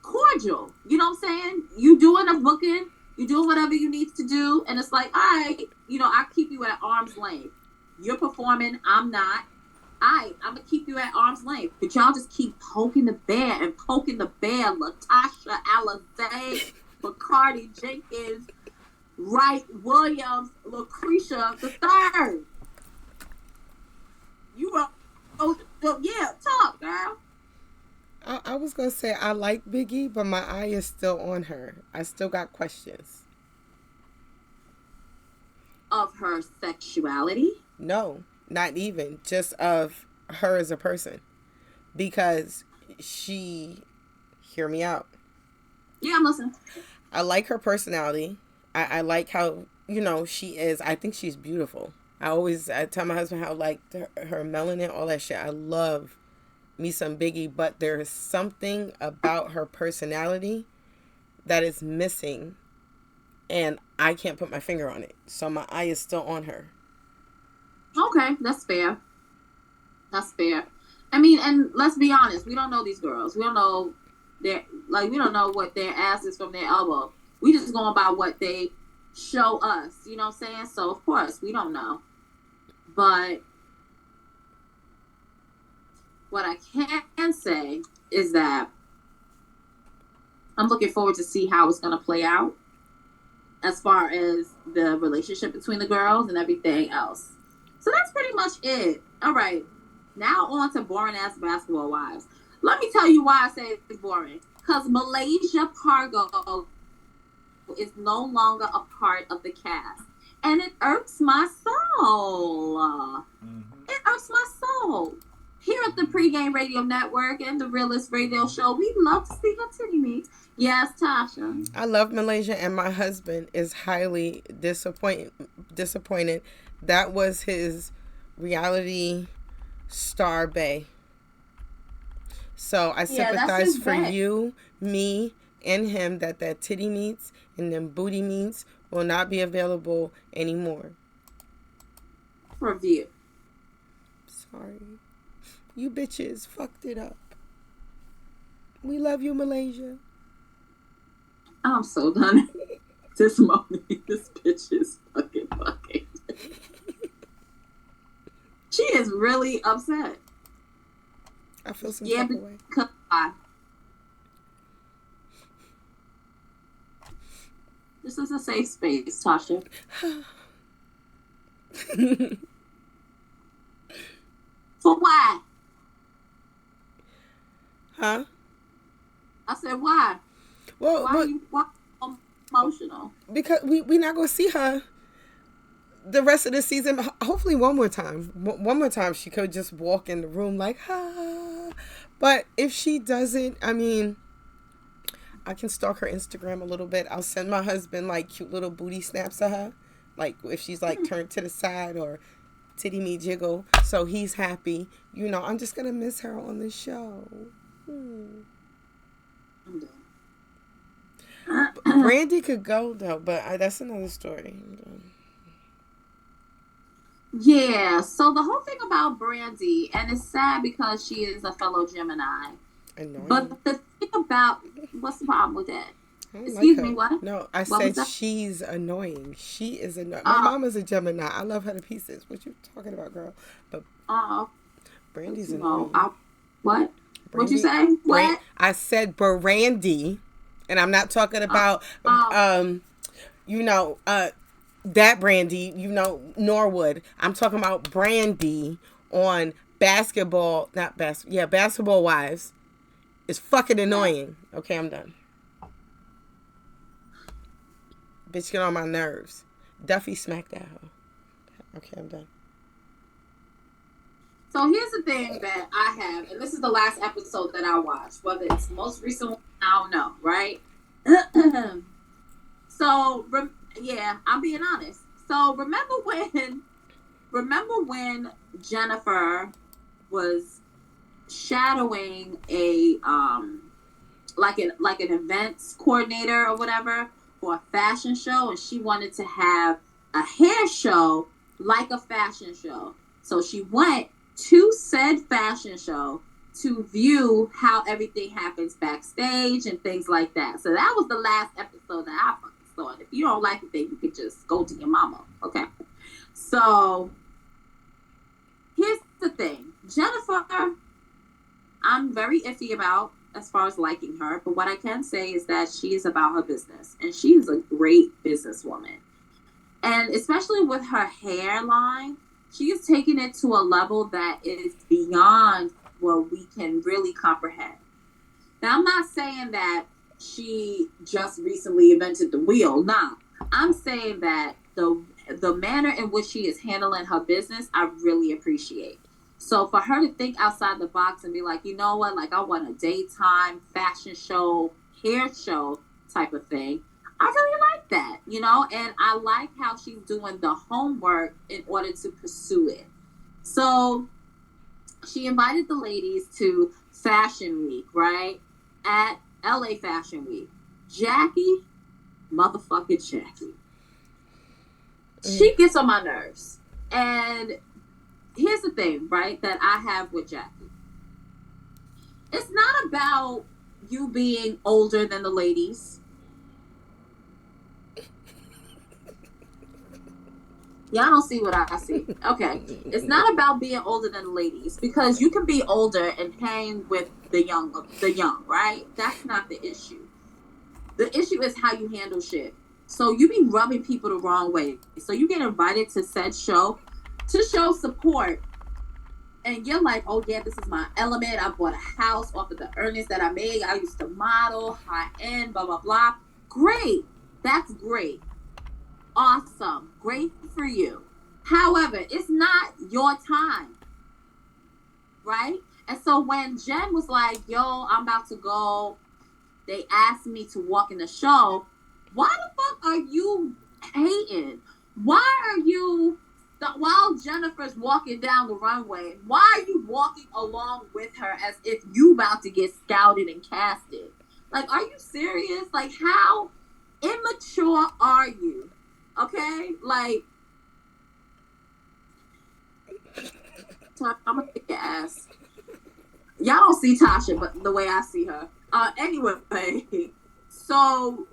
cordial. You know what I'm saying? You doing a booking, you doing whatever you need to do, and it's like, all right, I keep you at arm's length. You're performing, I'm not. I'm gonna keep you at arm's length, but y'all just keep poking the bear. Latasha, Alyssa, Bacardi, Jenkins, Wright, Williams, Lucretia the third. Talk, girl. I was gonna say I like Biggie, but my eye is still on her. I still got questions. Of her sexuality? No, not even. Just of her as a person. Because hear me out. Yeah, I'm listening. I like her personality. I like how, she is. I think she's beautiful. I tell my husband how, like, her melanin, all that shit. I love me some Biggie, but there is something about her personality that is missing, and I can't put my finger on it. So my eye is still on her. Okay, that's fair. I mean, and let's be honest, we don't know these girls. We don't know we don't know what their ass is from their elbow. We just going by what they show us, you know what I'm saying? So of course we don't know. But what I can say is that I'm looking forward to see how it's going to play out as far as the relationship between the girls and everything else. So that's pretty much it. All right. Now on to boring ass basketball wives. Let me tell you why I say it's boring. Because Malaysia Pargo is no longer a part of the cast. And it irks my soul. It irks my soul. Here at the Pregame Radio Network and the Realist Radio Show, we love to see her titty meets. Yes, Tasha. I love Malaysia, and my husband is highly disappointed. That was his reality star bae. So I sympathize for you, me, and him that titty meets and them booty meets will not be available anymore. Review. Sorry. You bitches fucked it up. We love you, Malaysia. I'm so done. This moment, this bitch is fucking. She is really upset. I feel some type of way. This is a safe space, Tasha. For why? Huh? I said why? Well, why are you emotional? Because we not gonna see her the rest of the season. Hopefully one more time. One more time she could just walk in the room like, ha. But if she doesn't, I mean, I can stalk her Instagram a little bit. I'll send my husband like cute little booty snaps of her. Like if she's like turned to the side or titty me jiggle. So he's happy. I'm just going to miss her on the show. I'm done. Brandy could go though, but that's another story. Yeah, so the whole thing about Brandy, and it's sad because she is a fellow Gemini. Annoying. But the thing about, what's the problem with that? Excuse me, what? No, I said she's annoying. She is annoying. My mama's a Gemini. I love her to pieces. What you talking about, girl? But Brandy's annoying. What? What'd you say? What? I said Brandy, and I'm not talking about that Brandy, Norwood. I'm talking about Brandy on Basketball Wives. It's fucking annoying. Okay, I'm done. Bitch, get on my nerves. Duffy smacked that hoe. Okay, I'm done. So here's the thing that I have, and this is the last episode that I watched, whether it's the most recent one, I don't know, right? So, I'm being honest. So remember when Jennifer was shadowing a like an events coordinator or whatever for a fashion show, and she wanted to have a hair show like a fashion show. So she went to said fashion show to view how everything happens backstage and things like that. So that was the last episode that I fucking saw. And if you don't like it, then you could just go to your mama. Okay. So here's the thing. Jennifer, I'm very iffy about as far as liking her, but what I can say is that she is about her business, and she is a great businesswoman. And especially with her hairline, she is taking it to a level that is beyond what we can really comprehend. Now, I'm not saying that she just recently invented the wheel. Nah, I'm saying that the manner in which she is handling her business, I really appreciate. So for her to think outside the box and be like, you know what, like I want a daytime fashion show, hair show type of thing, I really like that, and I like how she's doing the homework in order to pursue it. So she invited the ladies to Fashion Week, right? At LA Fashion Week. Motherfucking Jackie. She gets on my nerves. And here's the thing, right, that I have with Jackie. It's not about you being older than the ladies. Y'all don't see what I see. Okay. It's not about being older than the ladies, because you can be older and hang with the young, right? That's not the issue. The issue is how you handle shit. So you be rubbing people the wrong way. So you get invited to said show to show support. And you're like, oh yeah, this is my element. I bought a house off of the earnings that I made. I used to model, high end, blah, blah, blah. Great. That's great. Awesome. Great for you. However, it's not your time. Right? And so when Jen was like, yo, I'm about to go, they asked me to walk in the show. Why the fuck are you hating? Why are you, while Jennifer's walking down the runway, why are you walking along with her as if you about to get scouted and casted? Like, are you serious? Like, how immature are you? Okay? Like, I'm gonna kick your ass. Y'all don't see Tasha, but the way I see her. Anyway, so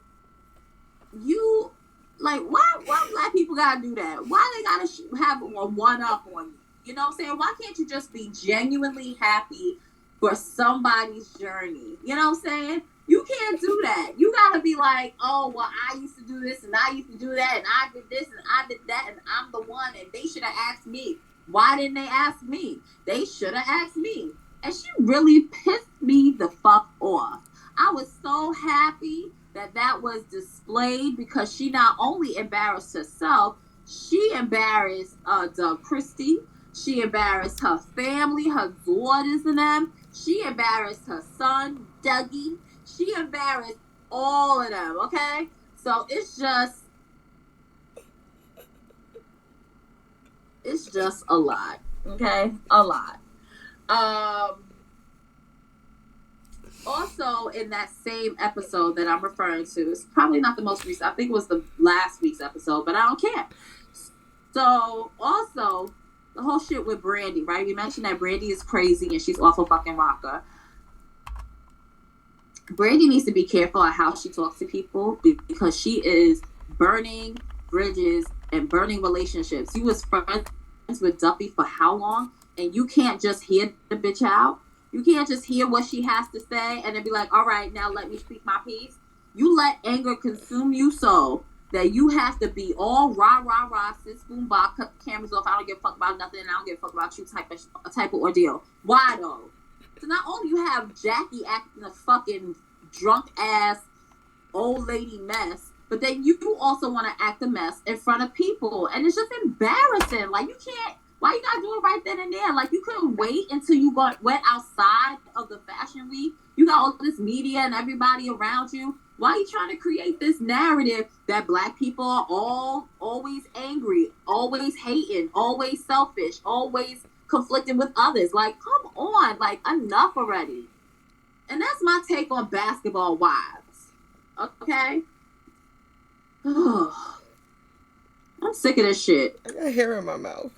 you, like, why black people gotta do that? Why they gotta have a one-up on you? You know what I'm saying? Why can't you just be genuinely happy for somebody's journey? You know what I'm saying? You can't do that. You gotta be like, oh, well, I used to do this, and I used to do that, and I did this, and I did that, and I'm the one, and they should have asked me. Why didn't they ask me? They should have asked me. And she really pissed me the fuck off. I was so happy that was displayed, because she not only embarrassed herself, she embarrassed Doug Christie. She embarrassed her family, her daughters and them. She embarrassed her son, Dougie. She embarrassed all of them, okay? So it's just a lot, okay? A lot. Also, in that same episode that I'm referring to, it's probably not the most recent. I think it was the last week's episode, but I don't care. So, also, the whole shit with Brandy, right? We mentioned that Brandy is crazy and she's awful fucking rocker. Brandy needs to be careful at how she talks to people because she is burning bridges and burning relationships. You was friends with Duffy for how long? And you can't just hear the bitch out. You can't just hear what she has to say and then be like, all right, now let me speak my piece. You let anger consume you so that you have to be all rah, rah, rah, sit, spoon, bar, cut the cameras off. I don't give a fuck about nothing and I don't give a fuck about you type of ordeal. Why though? So not only you have Jackie acting a fucking drunk ass old lady mess, but then you also want to act a mess in front of people. And it's just embarrassing. Like, you can't. Why you gotta do it right then and there? Like, you couldn't wait until you went outside of the fashion week. You got all this media and everybody around you. Why are you trying to create this narrative that black people are always angry, always hating, always selfish, always conflicting with others? Like, come on, like, enough already. And that's my take on Basketball Wives. Okay? I'm sick of this shit. I got hair in my mouth.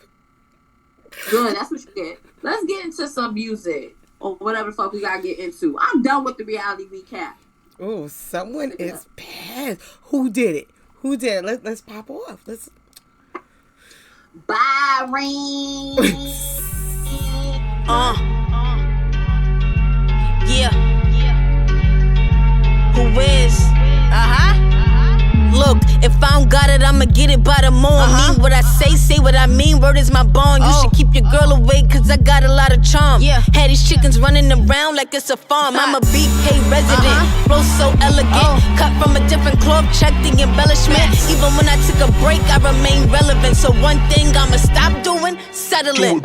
Good, that's what you get. Let's get into some music or whatever the fuck we gotta get into. I'm done with the reality recap. Oh, someone is bad. Who did it? Who did it? Let's pop off. Let's. Byron. Yeah. Who is? Look, if I don't got it, I'ma get it by the morn. Mean what I say what I mean. Word is my bond. You should keep your girl away, cause I got a lot of charm. Had these chickens running around like it's a farm. I'm a BK resident, flow so elegant. Cut from a different cloth, check the embellishment. Even when I took a break, I remain relevant. So one thing I'ma stop doing, settle it.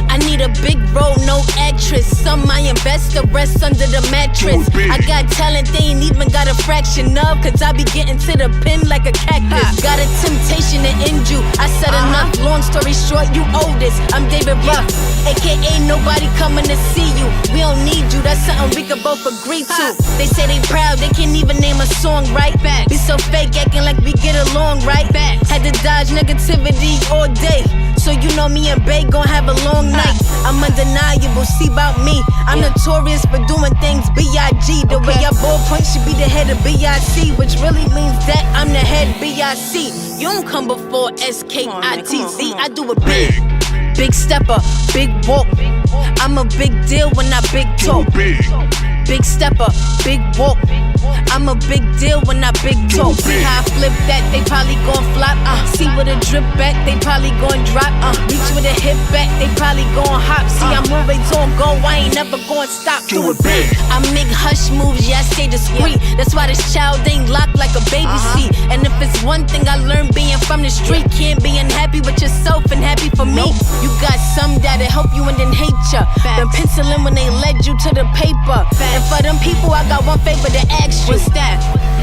I need a big role, no actress. Some I invest, the rest under the mattress. I got talent, they ain't even got a fraction of, cause I be getting to the pin like a cactus. Got a temptation to end you. I said enough, long story short, you owe this. I'm David Ruff, aka nobody coming to see you. We don't need you, that's something we could both agree to. They say they proud, they can't even name a song, right? Be so fake, acting like we get along, right? Had to dodge negativity all day, so you know me and Bae gon' have a long night. I'm undeniable, see about me. I'm notorious for doing things B.I.G. The way I ballpoint should be the head of B.I.C., which really means that I'm the head B.I.C. You don't come before S.K.I.T.Z. I do it big. Big stepper, big walk. I'm a big deal when I big talk. Big stepper, big walk. I'm a big deal when I big talk. See how I flip that, they probably gon' flop. See with a drip back, they probably gon' drop. Reach with a hip back, they probably gon' hop. See I'm always on go, I ain't never gon' stop. Do it big. I make hush moves, yeah I stay discreet. That's why this child ain't locked like a baby seat. And if it's one thing I learned being from the street, can't be unhappy with yourself and happy for me. You got some that'll help you and then hate ya. Been penciling when they led you to the paper. And for them people, I got one favor to ask you. What's that?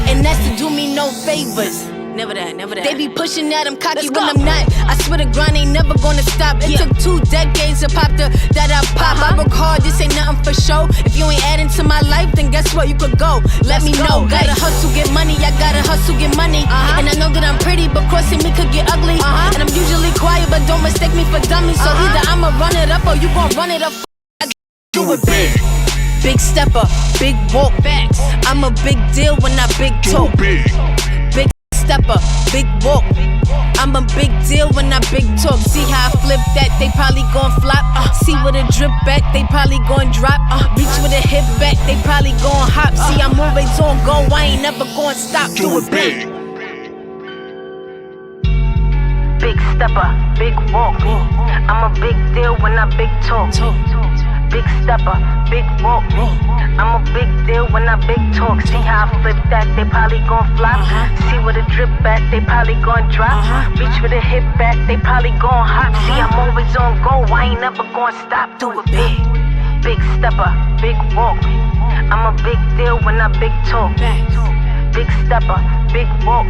And that's to do me no favors. Never that, never that. They be pushing that I'm cocky when I'm not. I swear the grind ain't never gonna stop. It took 2 decades to pop that I pop. I work hard, this ain't nothing for show. If you ain't adding to my life, then guess what? You could go. Let me know. Gotta hustle, get money. I gotta hustle, get money. And I know that I'm pretty, but crossing me could get ugly. And I'm usually quiet, but don't mistake me for dummy. So either I'ma run it up or you gon' run it up. I do it big. Big stepper, big walk. I'm a big deal when I big talk. Big stepper, big walk. I'm a big deal when I big talk. See how I flip that, they probably gon' flop. See with a drip back, they probably gon' drop. Reach with a hip back, they probably gon' hop. See I'm always on go, I ain't never gon' stop. Do it big. Big stepper, big walk. I'm a big deal when I big talk. Big stepper, big walk. I'm a big deal when I big talk. See how I flip that, they probably gon' flop. See with a drip back, they probably gon' drop. Reach with a hip back, they probably gon' hop. See I'm always on go, I ain't never gon' stop. Do it big. Big stepper, big walk. I'm a big deal when I big talk. Big stepper, big walk.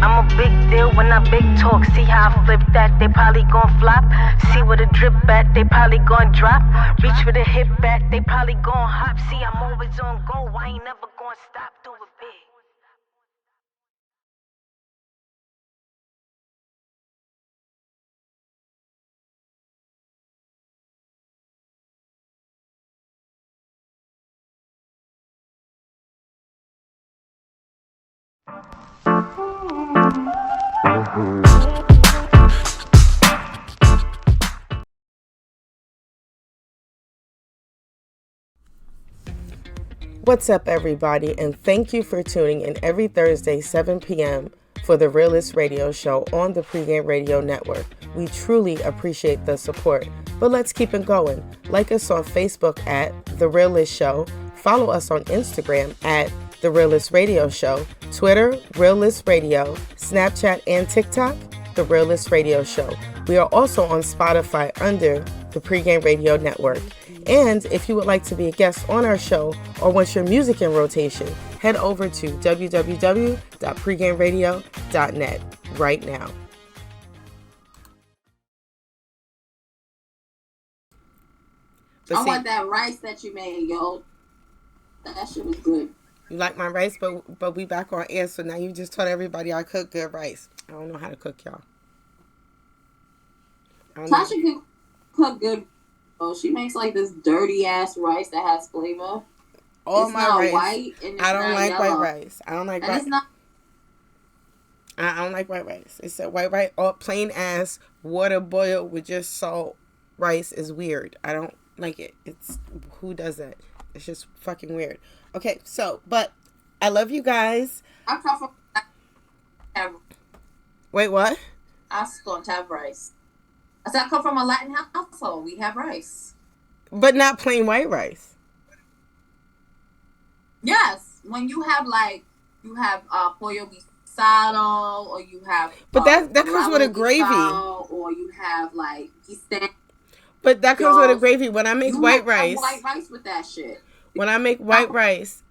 I'm a big deal when I big talk. See how I flip that, they probably gon' flop. See where the drip at, they probably gon' drop. Reach for the hip at, they probably gon' hop. See, I'm always on go, I ain't never gon' stop. Do it big. What's up, everybody, and thank you for tuning in every Thursday, 7 p.m. for the Realist Radio Show on the Pregame Radio Network. We truly appreciate the support, but let's keep it going. Like us on Facebook at The Realist Show, follow us on Instagram at The Realist Radio Show, Twitter, Realist Radio, Snapchat, and TikTok, The Realist Radio Show. We are also on Spotify under the Pregame Radio Network. And if you would like to be a guest on our show or want your music in rotation, head over to www.pregameradio.net right now. I want that rice that you made, yo. That shit was good. You like my rice, but we back on air, so now you just told everybody I cook good rice. I don't know how to cook, y'all. Tasha can cook good. Oh, she makes like this dirty ass rice that has flavor. All my rice. White and it's I don't like yellow. white rice. I don't like and white. It's not. I don't like white rice. It's a white rice or plain ass water boiled with just salt rice is weird. I don't like it. It's who does that? It's just fucking weird. Okay, so but I love you guys. I come from. Wait, what? I don't have rice. I said I come from a Latin household. We have rice. But not plain white rice. Yes. When you have pollo guisado or you have but that comes with a gravy. Or you have like guisado. But that comes with a gravy. When I make white rice. White rice with that shit. When I make white rice,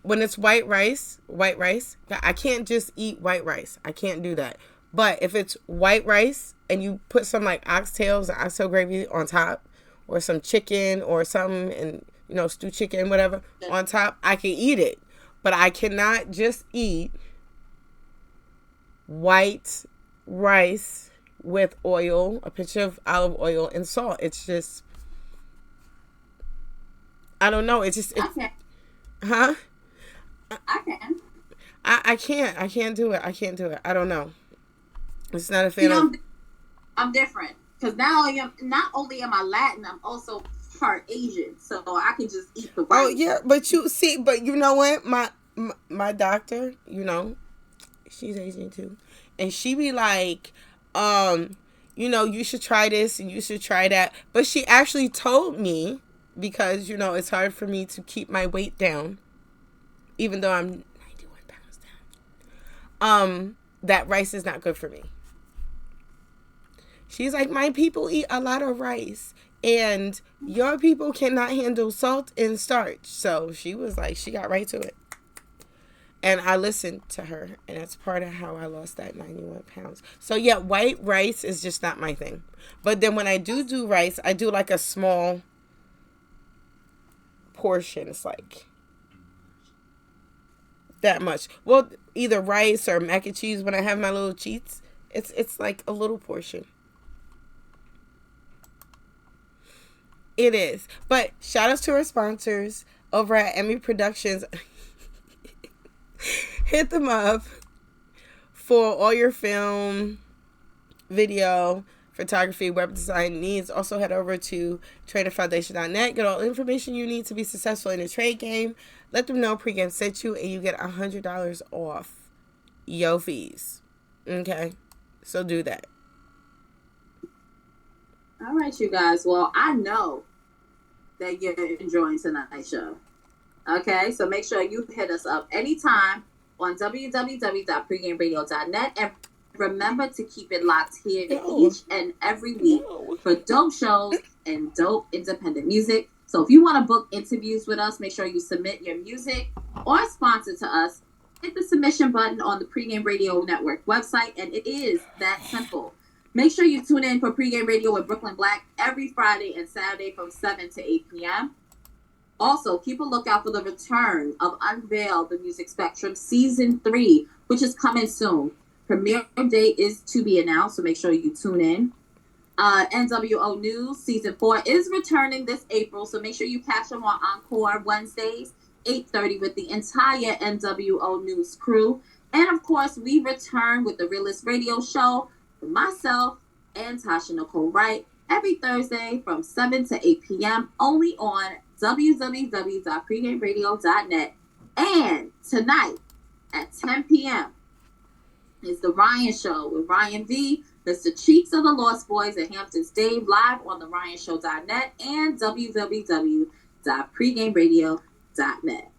when it's white rice, I can't just eat white rice. I can't do that. But if it's white rice and you put some like oxtails and oxtail gravy on top or some chicken or something and, stewed chicken, whatever, on top, I can eat it. But I cannot just eat white rice with oil, a pinch of olive oil and salt. It's just, I don't know. It's just, huh? I can. I can't. I can't do it. I don't know. It's not a fan of... I'm different. Because not only am I Latin, I'm also part Asian. So I can just eat the rice. Oh, yeah. But you know what? My doctor, she's Asian too. And she be like, you should try this and you should try that. But she actually told me, because, it's hard for me to keep my weight down, even though I'm 91 pounds down, that rice is not good for me. She's like, my people eat a lot of rice and your people cannot handle salt and starch. So she was like, she got right to it. And I listened to her, and that's part of how I lost that 91 pounds. So yeah, white rice is just not my thing. But then when I do rice, I do like a small portion. It's like that much. Well, either rice or mac and cheese. When I have my little cheats, it's like a little portion. It is. But shout outs to our sponsors over at Emmy Productions. Hit them up for all your film, video, photography, web design needs. Also head over to traderfoundation.net. Get all the information you need to be successful in the trade game. Let them know pregame sent you and you get $100 off your fees. Okay? So do that. All right, you guys. Well, I know that you're enjoying tonight's show. Okay? So make sure you hit us up anytime on www.pregameradio.net. And remember to keep it locked here each and every week for dope shows and dope independent music. So if you want to book interviews with us, make sure you submit your music or sponsor to us hit the submission button on the Pregame Radio Network website, and it is that simple. Make sure you tune in for Pregame Radio with Brooklyn Black every Friday and Saturday from 7 to 8 p.m. Also, keep a lookout for the return of Unveil the Music Spectrum Season 3, which is coming soon. Premiere date is to be announced, so make sure you tune in. NWO News Season 4 is returning this April, so make sure you catch them on Encore Wednesdays, 8:30 with the entire NWO News crew. And, of course, we return with the Realist Radio Show with myself and Tasha Nicole Wright every Thursday from 7 to 8 p.m. only on www.pregameradio.net. And tonight at 10 p.m. is the Ryan Show with Ryan V, Mr. Cheeks of the Lost Boys and Hamptons Dave, live on the RyanShow.net and www.pregameradio.net.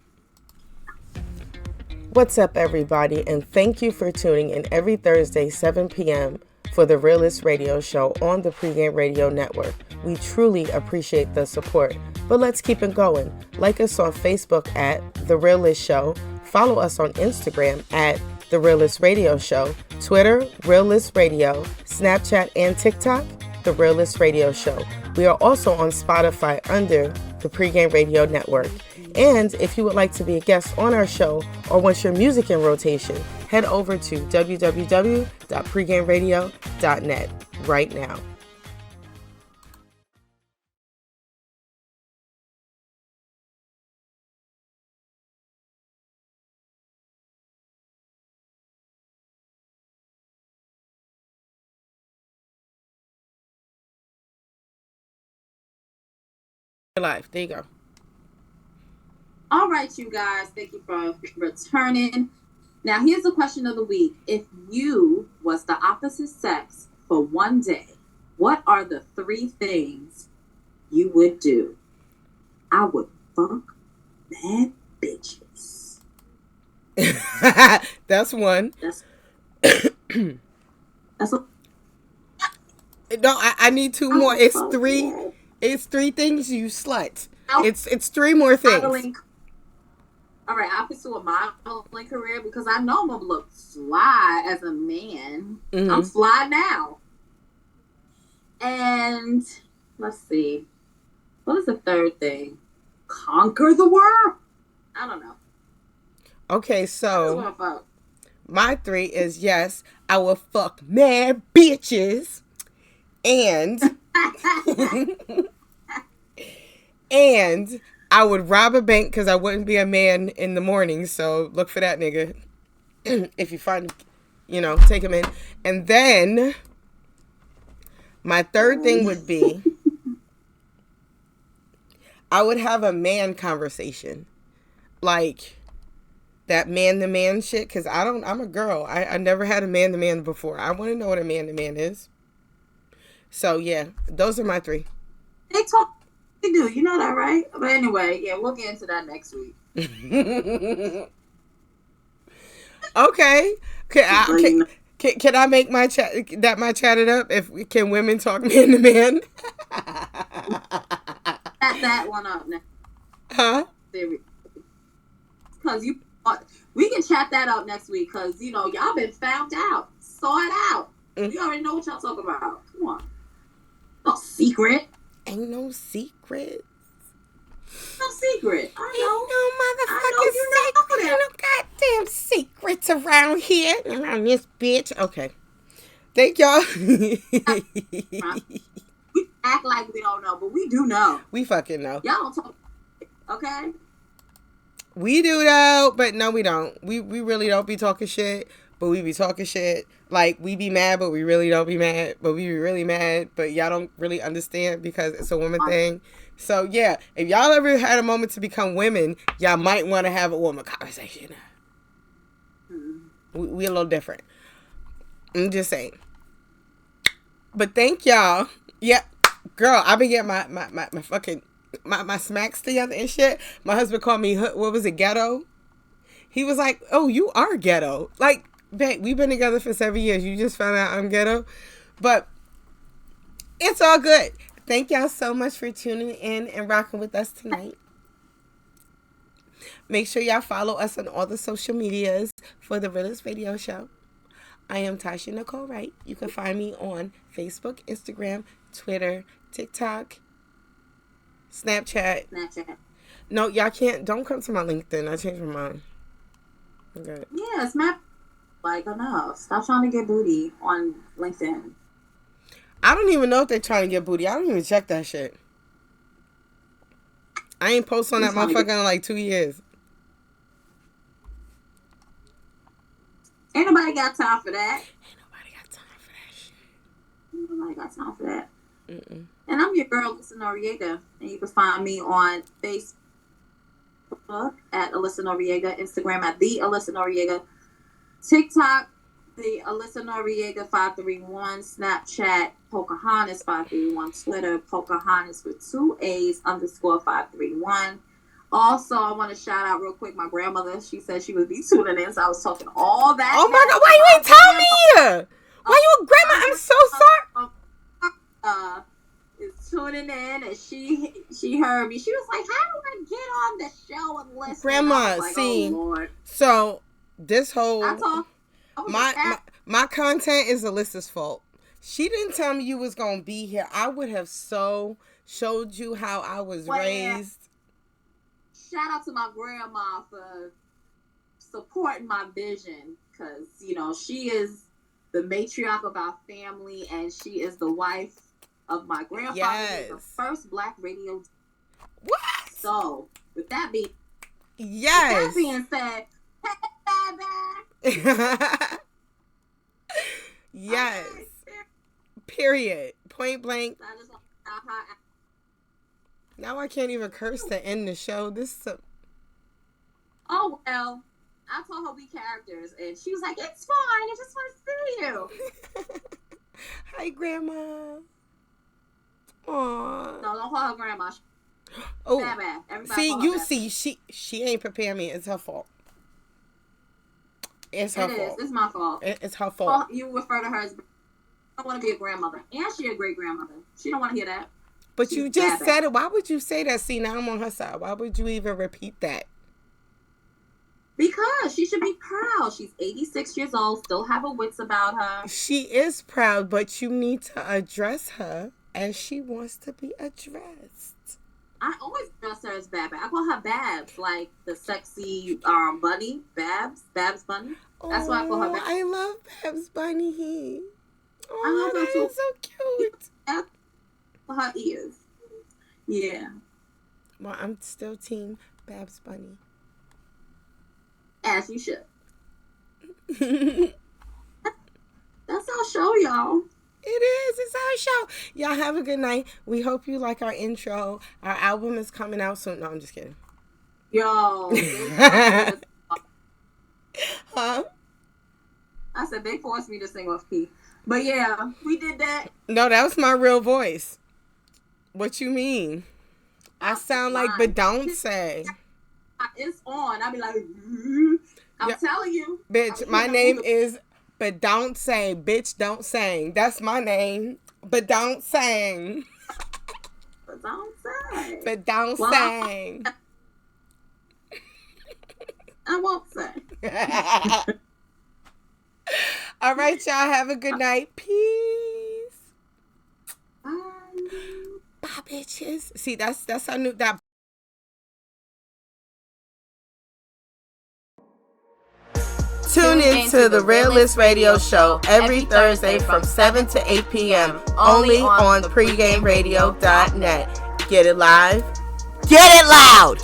What's up, everybody, and thank you for tuning in every Thursday, 7 p.m. for the Realist Radio Show on the Pregame Radio Network. We truly appreciate the support, but let's keep it going. Like us on Facebook at The Realist Show, follow us on Instagram at The Realist Radio Show, Twitter, Realist Radio, Snapchat, and TikTok, The Realist Radio Show. We are also on Spotify under the Pregame Radio Network. And if you would like to be a guest on our show or want your music in rotation, head over to www.pregameradio.net right now. Live. There you go. All right, you guys. Thank you for returning. Now, here's the question of the week. If you was the opposite sex for one day, what are the 3 things you would do? I would fuck mad bitches. That's one. That's what. No, I need 2 more. It's 3. It's 3 things, you slut. It's 3 more things. All right, I'll pursue a modeling career because I know I'm gonna look fly as a man. Mm-hmm. I'm fly now. And let's see, what is the 3rd thing? Conquer the world? I don't know. Okay, so my 3 is yes, I will fuck mad bitches, and and I would rob a bank because I wouldn't be a man in the morning. So look for that nigga. If you find, take him in. And then my 3rd thing would be I would have a man conversation. Like that man-to-man shit. Because I'm a girl. I never had a man-to-man before. I want to know what a man-to-man is. So yeah, those are my 3. They talk. They do, you know that, right? But anyway, yeah, we'll get into that next week. Okay. Can I make my chat it up? Can women talk man to man? Chat that one up now. Huh? Because we can chat that up next week. Because y'all been found out, saw it out. You already know what y'all talking about. Come on, no secret. Ain't no secrets. No secret. I know. Ain't no motherfucking secret. No goddamn secrets around here. Around this bitch. Okay. Thank y'all. We act like we don't know, but we do know. We fucking know. Y'all don't talk. Okay? We do though, but no, we don't. We really don't be talking shit, but we be talking shit. Like, we be mad, but we really don't be mad. But we be really mad, but y'all don't really understand because it's a woman thing. So, yeah, if y'all ever had a moment to become women, y'all might want to have a woman conversation. We a little different. I'm just saying. But thank y'all. Yeah, girl, I've been getting my fucking, my smacks together and shit. My husband called me, what was it, ghetto? He was like, oh, you are ghetto. Like, babe, we've been together for 7 years. You just found out I'm ghetto. But it's all good. Thank y'all so much for tuning in and rocking with us tonight. Make sure y'all follow us on all the social medias for the Realist Radio Show. I am Tasha Nicole Wright. You can find me on Facebook, Instagram, Twitter, TikTok, Snapchat. No, y'all can't. Don't come to my LinkedIn. I changed my mind. Okay. Yeah, Snap. Like, enough. Stop trying to get booty on LinkedIn. I don't even know if they're trying to get booty. I don't even check that shit. I ain't post on that motherfucker in like 2 years. Ain't nobody got time for that. Ain't nobody got time for that shit. Ain't nobody got time for that. Mm-mm. And I'm your girl, Alyssa Noriega. And you can find me on Facebook at Alyssa Noriega, Instagram at the Alyssa Noriega, TikTok, the Alyssa Noriega 531, Snapchat, Pocahontas 531, Twitter, Pocahontas with 2 A's _531. Also, I want to shout out real quick my grandmother. She said she would be tuning in, so I was talking all that. Oh my God, why you ain't tell me? Why you, grandma? I'm so sorry. Is tuning in, and she heard me. She was like, "How do I get on the show and listen?" Grandma, like, see, oh, Lord. So this whole my content is Alyssa's fault. She didn't tell me you was gonna be here. I would have showed you how I was raised. Shout out to my grandma for supporting my vision, because, you know, she is the matriarch of our family, and she is the wife of my grandfather. Yes. The first black radio. What? So, with that being said, hey, baby. Yes. Period. Point blank. Now I can't even curse to end the show. Oh, well, I told her we characters, and she was like, "It's fine. I just want to see you." Hi, Grandma. Aww. No, don't call her Grandma. Oh, she ain't prepared me. It's her fault. It's her fault. It's my fault. It's her fault. You refer to her as. I want to be a grandmother, and she a great grandmother. She don't want to hear that. But you just said it. Why would you say that? See, now I'm on her side. Why would you even repeat that? Because she should be proud. She's 86 years old, still have her wits about her. She is proud, but you need to address her as she wants to be addressed. I always address her as Babs. I call her Babs, like the sexy bunny. Babs Bunny. That's why I call her Babs. I love Babs Bunny. Oh, I love her too. So cute. For her ears. Yeah. Well, I'm still team Babs Bunny. As you should. That's our show, y'all. It is. It's our show. Y'all have a good night. We hope you like our intro. Our album is coming out soon. No, I'm just kidding. Yo. Huh? I said they forced me to sing off key. But yeah, we did that. No, that was my real voice. What you mean? I sound like Beyonce. It's on. I'll be like, I'm telling you. Bitch, my name is Beyonce. Bitch, don't sing. That's my name. But don't sing. But don't sing. But don't sing. I won't sing. All right, y'all. Have a good night. Peace. Bye, bitches. See, that's our new that. Tune in to the Realist Radio Show every Thursday from 7 to 8 p.m. only on pregameradio.net. Get it live. Get it loud.